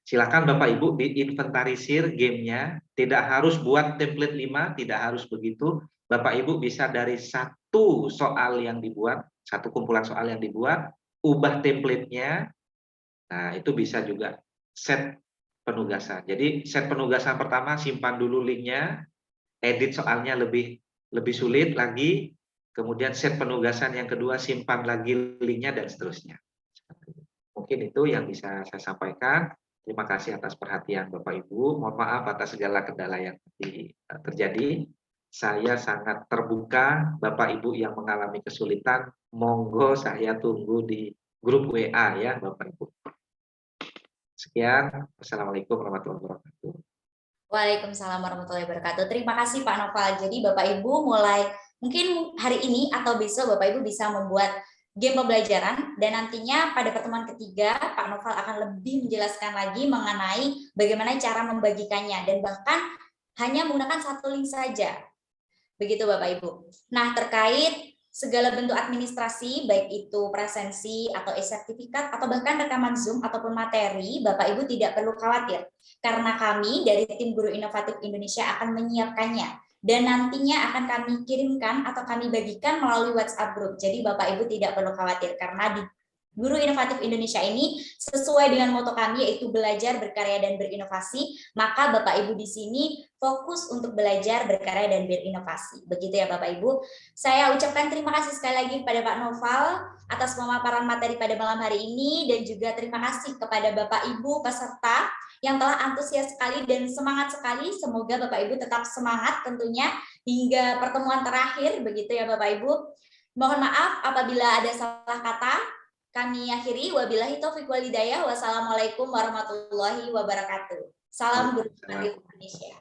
Silakan Bapak Ibu diinventarisir gamenya, tidak harus buat template 5, tidak harus begitu. Bapak Ibu bisa dari satu soal yang dibuat, satu kumpulan soal yang dibuat, ubah template-nya. Nah, itu bisa juga set penugasan. Jadi set penugasan pertama simpan dulu linknya, edit soalnya lebih sulit lagi, kemudian set penugasan yang kedua simpan lagi linknya dan seterusnya. Mungkin itu yang bisa saya sampaikan. Terima kasih atas perhatian Bapak Ibu. Mohon maaf atas segala kendala yang terjadi. Saya sangat terbuka. Bapak Ibu yang mengalami kesulitan, monggo saya tunggu di grup WA ya Bapak Ibu. Sekian. Wassalamualaikum warahmatullahi wabarakatuh. Waalaikumsalam warahmatullahi wabarakatuh. Terima kasih Pak Noval. Jadi Bapak Ibu mulai mungkin hari ini atau besok Bapak Ibu bisa membuat game pembelajaran, dan nantinya pada pertemuan ketiga Pak Noval akan lebih menjelaskan lagi mengenai bagaimana cara membagikannya, dan bahkan hanya menggunakan satu link saja. Begitu Bapak Ibu. Nah, terkait segala bentuk administrasi, baik itu presensi atau e-sertifikat atau bahkan rekaman Zoom ataupun materi, Bapak Ibu tidak perlu khawatir, karena kami dari tim Guru Inovatif Indonesia akan menyiapkannya. Dan nantinya akan kami kirimkan atau kami bagikan melalui WhatsApp group. Jadi Bapak Ibu tidak perlu khawatir, karena di Guru Inovatif Indonesia ini sesuai dengan moto kami, yaitu belajar, berkarya, dan berinovasi. Maka Bapak Ibu di sini fokus untuk belajar, berkarya, dan berinovasi. Begitu ya Bapak Ibu. Saya ucapkan terima kasih sekali lagi kepada Pak Noval atas pemaparan materi pada malam hari ini, dan juga terima kasih kepada Bapak Ibu peserta yang telah antusias sekali dan semangat sekali. Semoga Bapak Ibu tetap semangat tentunya hingga pertemuan terakhir, begitu ya Bapak Ibu. Mohon maaf apabila ada salah kata. Kami akhiri, wabillahi taufiq wal hidayah. Wassalamualaikum warahmatullahi wabarakatuh. Salam Guru Inovatif Indonesia.